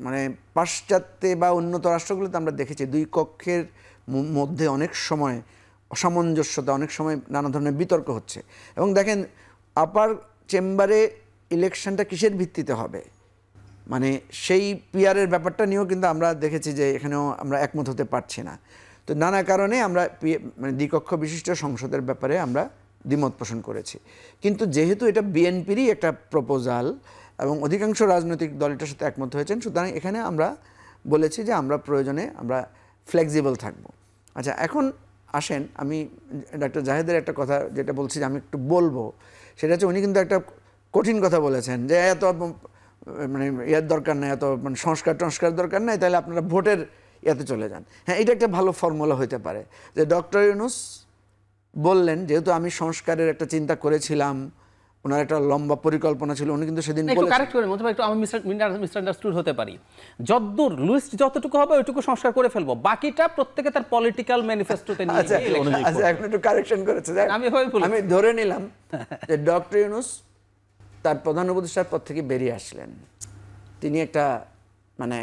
মানে পাশ্চাত্যে বা উন্নত রাষ্ট্রগুলোতে আমরা দেখেছি দুই কক্ষের মধ্যে অনেক সময় অসামঞ্জস্যতা, অনেক সময় নানা ধরনের বিতর্ক হচ্ছে। এবং দেখেন আপার চেম্বারে ইলেকশনটা কিসের ভিত্তিতে হবে, মানে সেই পিয়ারের ব্যাপারটা নিয়েও কিন্তু আমরা দেখেছি যে এখানেও আমরা একমত হতে পারছি না। তো নানা কারণে আমরা মানে দ্বিকক্ষ বিশিষ্ট সংসদের ব্যাপারে আমরা দ্বিমত পোষণ করেছি। কিন্তু যেহেতু এটা বিএনপিরই একটা প্রপোজাল এবং অধিকাংশ রাজনৈতিক দল এটার সাথে একমত হয়েছেন, সুতরাং এখানে আমরা বলেছি যে আমরা প্রয়োজনে আমরা ফ্লেক্সিবল থাকব। আচ্ছা, এখন আসেন আমি ডাক্তার জাহেদের একটা কথা যেটা বলছি যে আমি একটু বলবো, সেটা হচ্ছে উনি কিন্তু একটা কঠিন কথা বলেছেন যে এত মানে ইয়ার দরকার নাই, এত মানে সংস্কার দরকার নাই, তাহলে আপনারা ভোটের ইয়াতে চলে যান। হ্যাঁ, এটা একটা ভালো ফর্মুলা হতে পারে যে ডক্টর ইউনূস বললেন যেহেতু আমি সংস্কারের একটা চিন্তা করেছিলাম, ওনার একটা লম্বা পরিকল্পনা ছিল, উনি কিন্তু সেদিন একটু কারেক্ট করেন মধ্যে একটু আমি মিসআন্ডারস্টুড হতে পারি, যতদূর লিস্ট যতটুকু হবে ওইটুকু সংস্কার করে ফেলবো, বাকিটা প্রত্যেকে তার পলিটিক্যাল ম্যানিফেস্টোতে নিয়ে আচ্ছা এখন একটু কারেকশন করেছে, আমি ধরে নিলাম যে ডক্টর ইউনূস তার প্রধান উপদেষ্টার পদ থেকে বেরিয়ে আসলেন, তিনি একটা মানে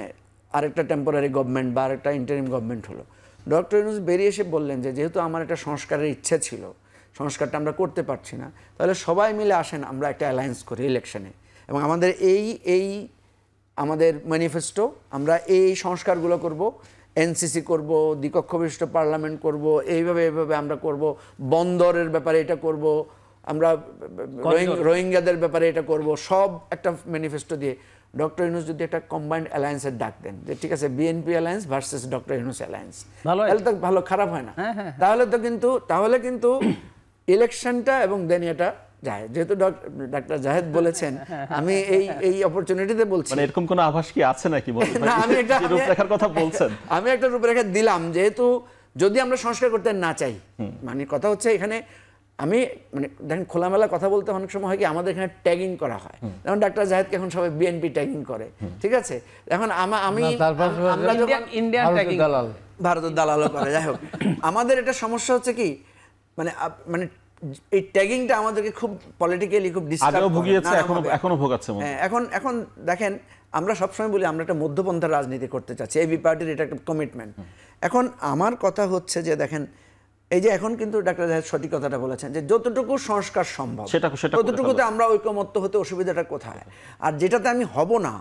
আরেকটা টেম্পোরারি গভর্নমেন্ট বা আরেকটা ইন্টারিম গভর্নমেন্ট হলো। ডক্টর ইউনূস বেরিয়ে এসে বললেন যে যেহেতু আমার একটা সংস্কারের ইচ্ছে ছিল, সংস্কারটা আমরা করতে পারছি না, তাহলে সবাই মিলে আসেন আমরা একটা অ্যালায়েন্স করি ইলেকশনে, এবং আমাদের এই আমাদের ম্যানিফেস্টো, আমরা এই সংস্কারগুলো করব, এনসিসি করব, দ্বিকক্ষ বিশিষ্ট পার্লামেন্ট করব, এইভাবে আমরা করব, বন্দরের ব্যাপারে এটা করব, আমরা রোহিঙ্গাদের ব্যাপারে এটা করব, সব একটা ম্যানিফেস্টো দিয়ে ডক্টর ইউনূস যদি একটা কম্বাইন্ড অ্যালায়েন্সের ডাক দেন যে ঠিক আছে BNP alliance versus doctor Yunus alliance, তাহলে তো ভালো, খারাপ হয় না। তাহলে কিন্তু ইলেকশনটা এবং দেন এটা যায়, যেহেতু ডাক্তার জাহেদ বলেছেন, আমি এই অপরচুনিটিতে বলছি। মানে এরকম কোনো আভাস কি আছে নাকি? না, আমি একটা রূপরেখার কথা বলছেন, আমি একটা রূপরেখা দিলাম, যেহেতু যদি আমরা সংস্কার করতে না চাই, মানে কথা হচ্ছে এখানে আমি মানে দেখেন খোলামেলা কথা বলতে অনেক সময় হয় কি আমাদের এখানে ট্যাগিং করা হয়, যেমন ডাক্তার জাহেদকে এখন সবাই বিএনপি ট্যাগিং করে, ঠিক আছে, এখন আমি ইন্ডিয়ান ট্যাগিং ভারতের দালালও করে, যাই হোক আমাদের এটা সমস্যা হচ্ছে কি মানে এই ট্যাগিংটা আমাদেরকে খুব পলিটিক্যালি খুব ডিস্টার্ব ভুগিয়েছে, এখনো ভোগাচ্ছে। হ্যাঁ, এখন দেখেন আমরা সবসময় বলি আমরা একটা মধ্যপন্থার রাজনীতি করতে চাচ্ছি, এবি পার্টির এটা একটা কমিটমেন্ট। এখন আমার কথা হচ্ছে যে দেখেন এই যে এখন কিন্তু ডাক্তার জাহেদ সঠিক কথাটা বলেছেন যে যতটুকু সংস্কার সম্ভব ততটুকুতে আমরা ঐকমত্য হতে অসুবিধাটা কোথায়, আর যেটাতে আমি হব না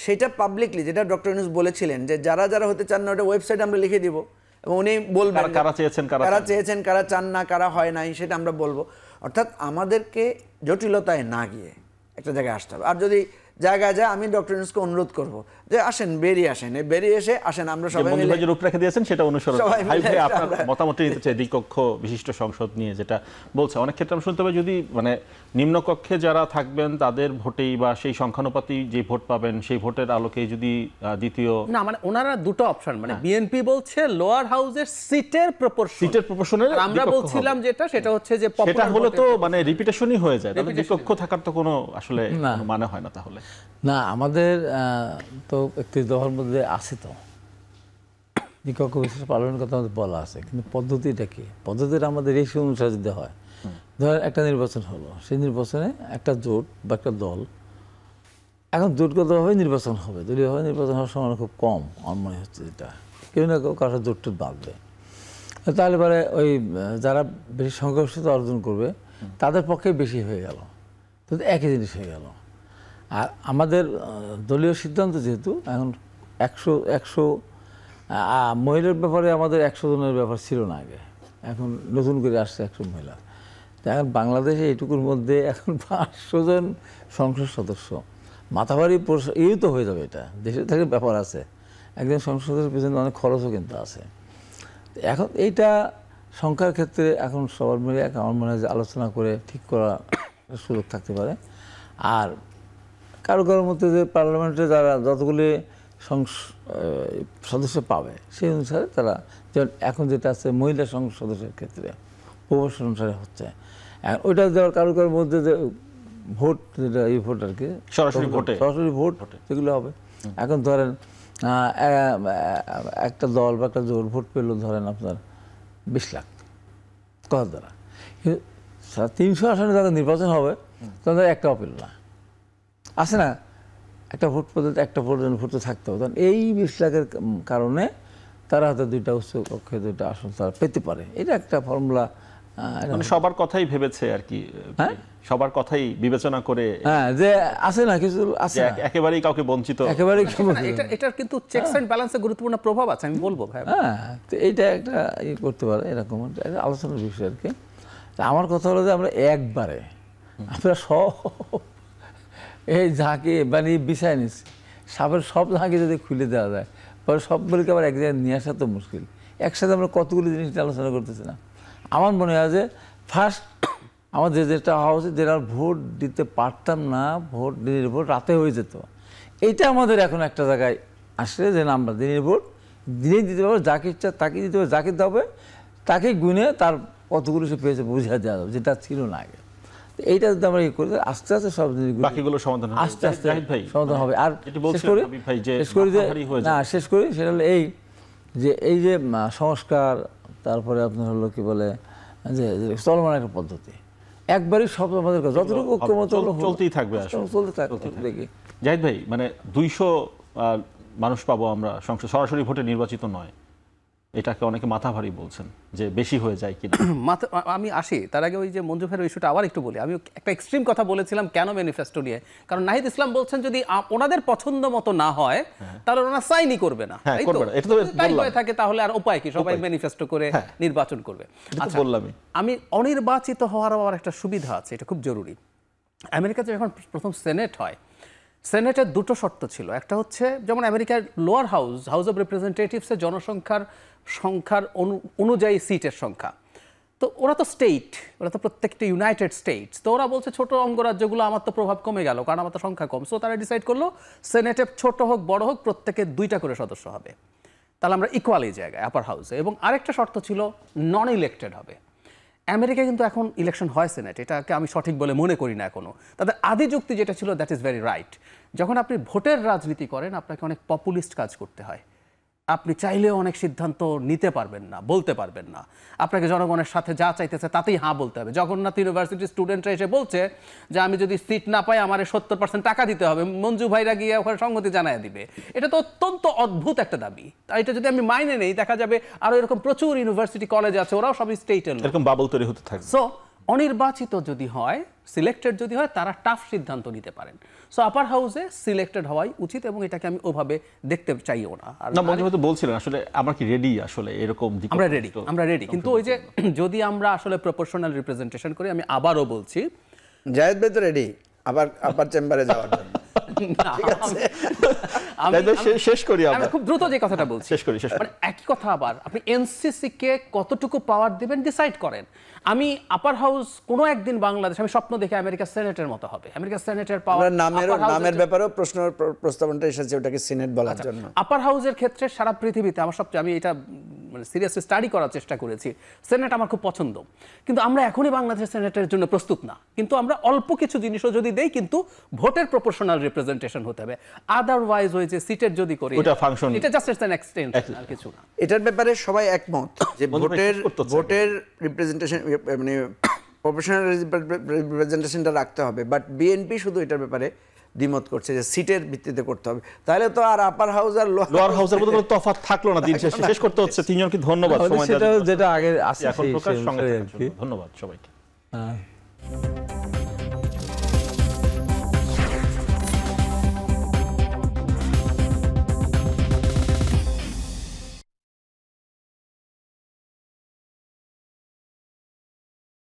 সেটা পাবলিকলি, যেটা ডক্টর ইউনূস বলেছিলেন যে যারা হতে চান না ওটা ওয়েবসাইটে আমরা লিখে দিব এবং উনি বলবেন কারা চেয়েছেন কারা চান না, কারা হয় নাই, সেটা আমরা বলবো। অর্থাৎ আমাদেরকে জটিলতায় না গিয়ে একটা জায়গায় আসতে হবে। আর যদি জায়গায় যায় আমি ডক্টর ইউনূসকে অনুরোধ করব যে আসেন, বেরিয়ে এসে আসেন আমরা সবাই মিলে যে রূপরেখা দিয়েছেন সেটা অনুসরণ। আপনার মতামত নিতে চাই দ্বিকক্ষ বিশিষ্ট সংসদ নিয়ে যেটা বলছে, অনেক ক্ষেত্রে আমরা শুনতে পাই যদি মানে নিম্নকক্ষে যারা থাকবেন তাদের ভোটেই বা সেই সংখ্যানুপাতি যে ভোট পাবেন সেই ভোটের আলোকে যদি দ্বিতীয় না, মানে ওনারা দুটো অপশন, মানে বিএনপি বলছে লোয়ার হাউসের সিটের প্রপোর্শনাল, আমরা বলছিলাম সেটা হচ্ছে যে সেটা হলো তো মানে রিপিটেশনই হয়ে যায়, তাহলে দ্বিকক্ষ থাকার তো কোনো আসলে মানে হয় না। তাহলে না, আমাদের তো 31 দফার মধ্যে আছে তো দ্বিকক্ষ বিশিষ্ট পার্লামেন্টের কথা আমাদের বলা আছে, কিন্তু পদ্ধতিটা কি? পদ্ধতিটা আমাদের এই অনুসারে যদি হয়, ধর একটা নির্বাচন হলো, সেই নির্বাচনে একটা জোট বা একটা দল, এখন জোটগতভাবে নির্বাচন হবে, দলীয়ভাবে নির্বাচন হওয়ার সম্ভাবনা খুব কম আমার মনে হচ্ছে, যেটা কেউ না কেউ কারো জোট বাঁধবে, তাহলে পরে ওই যারা বেশি সংখ্যাগরিষ্ঠতা অর্জন করবে তাদের পক্ষে বেশি হয়ে গেল, তো একই জিনিস হয়ে গেল। আর আমাদের দলীয় সিদ্ধান্ত যেহেতু এখন 100 মহিলার ব্যাপারে আমাদের 100 জনের ব্যাপার ছিল না আগে, এখন নতুন করে আসছে 100 মহিলা, তো এখন বাংলাদেশে এইটুকুর মধ্যে এখন 500 জন সংসদ সদস্য, মাথাভারি এই তো হয়ে যাবে, এটা দেশের থেকে ব্যাপার আছে, একজন সংসদের পিছনে অনেক খরচও কিন্তু আছে। এখন এইটা সংখ্যার ক্ষেত্রে এখন সবার মিলে আমার মনে হয় যে আলোচনা করে ঠিক করা সুযোগ থাকতে পারে। আর কারো কারোর মধ্যে যে পার্লামেন্টে যারা যতগুলি সদস্য পাবে সেই অনুসারে তারা, যেমন এখন যেটা আছে মহিলা সংসদ সদস্যের ক্ষেত্রে প্রপোর্শন অনুসারে হচ্ছে, ওইটা দেওয়ার কারো কারোর মধ্যে যে ভোট, যেটা এই ভোট আর কি সরাসরি ভোট যেগুলো হবে। এখন ধরেন একটা দল বা একটা জোর ভোট পেল ধরেন আপনার 20 লাখ কথা দ্বারা, 300 আসনে যখন নির্বাচন হবে তখন একটাও পেল না, আছে না, একটা ভোট পর্যন্ত একটা পর্যন্ত ভোট থাকতে হবে। তখন এই 20 লাখের কারণে তারা হয়তো 2টা উচ্চ কক্ষে 2টা আসন তারা পেতে পারে। এটা একটা ফর্মুলা, মানে সবার কথাই ভেবেছে আর কি, সবার কথাই বিবেচনা করে, হ্যাঁ, যে আছে না কিছু আছে না, একেবারেই কাউকে বঞ্চিত, একেবারেই এটার কিন্তু চেকস এন্ড ব্যালেন্সে গুরুত্বপূর্ণ প্রভাব আছে, আমি বলবো ভাই। হ্যাঁ, তো এইটা একটা করতে পারে, এরকম একটা আলোচনার বিষয় আর কি। আমার কথা হলো যে আমরা একবারে আমরা সব এই ঝাঁকে বানিয়ে বিছায় নিচ্ছি, সাপের সব ঝাঁকে যদি খুলে দেওয়া যায় পরে সবগুলিকে আবার এক জায়গায় নিয়ে আসা তো মুশকিল। একসাথে আমরা কতগুলি জিনিস আলোচনা করতেছি না। আমার মনে হয় যে ফার্স্ট আমাদের যেটা হওয়া উচিত, যেটা ভোট দিতে পারতাম না, দিনের ভোট রাতে হয়ে যেত, এইটা আমাদের এখন একটা জায়গায় আসলে যে আমরা দিনের ভোট দিনেই দিতে পারবো, যাকে ইচ্ছা তাকে দিতে হবে, যাকে দিতে হবে তাকে গুনে তার কতগুলো সে পেয়েছে বুঝিয়ে দেওয়া যাবে, যেটা ছিল না আগে। এইটা যদি আমরা করি আস্তে আস্তে সব জিনিসগুলো বাকিগুলো সমাধান হবে, আস্তে আস্তে সমাধান হবে। আর শেষ করি সেটা হলো এই যে সংস্কার, তারপরে আপনার হলো কি বলে যে চলমান একটা পদ্ধতি, একবারই সব আমাদের যতটুকু ঐক্যমত চলতেই থাকবে, চলতে থাকবে। জাহিদ ভাই, মানে 200 মানুষ পাবো আমরা সংসদ, সরাসরি ভোটে নির্বাচিত নয়, এটাকে অনেকে মাথা ভারী বলছেন যে বেশি হয়ে যায় কিনা। আমি আসি তার আগে ওই যে মঞ্জু ভাইয়ের ইস্যুটা আবার একটু বলি। আমি একটা এক্সট্রিম কথা বলেছিলাম কেন ম্যানিফেস্টো নিয়ে, কারণ নাহিদ ইসলাম বলছেন যদি ওনাদের পছন্দ মতো না হয় তাহলে ওনারা সাইনই করবে না, তাই হয়ে থাকে তাহলে আর উপায় কি, সবাই ম্যানিফেস্টো করে নির্বাচন করবে। আচ্ছা, আমি অনির্বাচিত হওয়ার আবার একটা সুবিধা আছে, এটা খুব জরুরি। আমেরিকাতে যখন প্রথম সেনেট হয়, সেনেটের 2টো শর্ত ছিল। একটা হচ্ছে যেমন আমেরিকার লোয়ার হাউস অফ রিপ্রেজেন্টেটিভসের জনসংখ্যার অনুযায়ী সিটের সংখ্যা, তো ওরা তো স্টেট, ওরা তো প্রত্যেকটা ইউনাইটেড স্টেটস, তো ওরা বলছে ছোট অঙ্গরাজ্যগুলো আমার তো প্রভাব কমে গেল কারণ আমার তো সংখ্যা কম। সো তারা ডিসাইড করলো সেনেটে ছোট হোক বড় হোক প্রত্যেকে 2টা করে সদস্য হবে, তাহলে আমরা ইকুয়াল এই জায়গায় আপার হাউসে। এবং আরেকটা শর্ত ছিল নন ইলেক্টেড হবে। আমেরিকায় কিন্তু এখন ইলেকশন হয় সেনেট, এটাকে আমি সঠিক বলে মনে করি না এখনো। তাদের আদি যুক্তি যেটা ছিল দ্যাট ইজ ভেরি রাইট, যখন আপনি ভোটের রাজনীতি করেন আপনাকে অনেক পপুলিস্ট কাজ করতে হয়, আপনি চাইলেও অনেক সিদ্ধান্ত নিতে পারবেন না, বলতে পারবেন না, আপনাকে জনগণের সাথে যা চাইতেছে তাতেই হ্যাঁ বলতে হবে। জগন্নাথ ইউনিভার্সিটির স্টুডেন্টরা এসে বলছে যে আমি যদি সিট না পাই আমার 70% টাকা দিতে হবে, মঞ্জু ভাইরা গিয়ে ওখানে সংগতি জানায় দিবে। এটা তো অত্যন্ত অদ্ভুত একটা দাবি, তাই এটা যদি আমি মাইনে নেই দেখা যাবে আরো এরকম প্রচুর ইউনিভার্সিটি কলেজ আছে, ওরাও সবই স্টেটের, এরকম বাবল তৈরি হতে থাকে। সো অনির্বাচিত যদি হয়, সিলেক্টেড যদি হয়, তারা টাফ সিদ্ধান্ত নিতে পারেন। সো আপার হাউসে সিলেক্টেড হওয়াই উচিত এবং এটাকে আমি ওভাবে দেখতে চাইও না। আর না, মঞ্জু ভাই তো বলছিলেন আসলে আমরা কি রেডি, আসলে এরকম আমরা রেডি, কিন্তু ওই যে যদি আমরা আসলে প্রপোর্শনাল রিপ্রেজেন্টেশন করি, আমি আবারও বলছি জায়েদ ভাই তো রেডি আবার চেম্বারে যাওয়ার জন্য। শেষ করি, আমি খুব দ্রুত যে কথাটা বলছি শেষ করি। মানে একই কথা, আবার আপনি এনসিসি কে কতটুকু পাওয়ার দিবেন ডিসাইড করেন। আমি আপার হাউস কোনো একদিন বাংলাদেশ, আমি স্বপ্ন দেখে আমেরিকা সেনেটের মতো হবে, আমেরিকা সেনেটের পাওয়ার, নামের ব্যাপারেও প্রস্তাবনটা এসেছে ওটাকে সিনেট বলার জন্য। আপার হাউসের ক্ষেত্রে সারা পৃথিবীতে আমার সবচেয়ে, আমি এটা মানে সিরিয়াসলি স্টাডি করার চেষ্টা করেছি, সেনেট আমার খুব পছন্দ, কিন্তু আমরা এখনই বাংলাদেশ সেনেটের জন্য প্রস্তুত না। কিন্তু আমরা অল্প কিছু জিনিসও যদি দেই, কিন্তু ভোটের প্রপোর্শনাল রিপ্রেজেন্টেশন হতে হবে, আদারওয়াইজ ওই যে সিটের যদি করি এটা জাস্ট ইটস অ্যান এক্সটেনশন আর কিছু না। এটার ব্যাপারে সবাই একমত যে ভোটের রিপ্রেজেন্টেশন মানে প্রপোর্শনাল রিপ্রেজেন্টেশনটা রাখতে হবে, বাট বিএনপি শুধু এটার ব্যাপারে দ্বিমত করছে যে সিটের ভিত্তিতে করতে হবে। তাহলে তো আর আপার হাউস আর লোয়ার হাউসের মধ্যে কোনো তফাৎ থাকলো না, দিন শেষ করতে হচ্ছে। তিনজনকে ধন্যবাদ, সময় দেওয়ার জন্য। যেটা আগে আছে এখন প্রকাশ সঙ্গে ধন্যবাদ সবাইকে।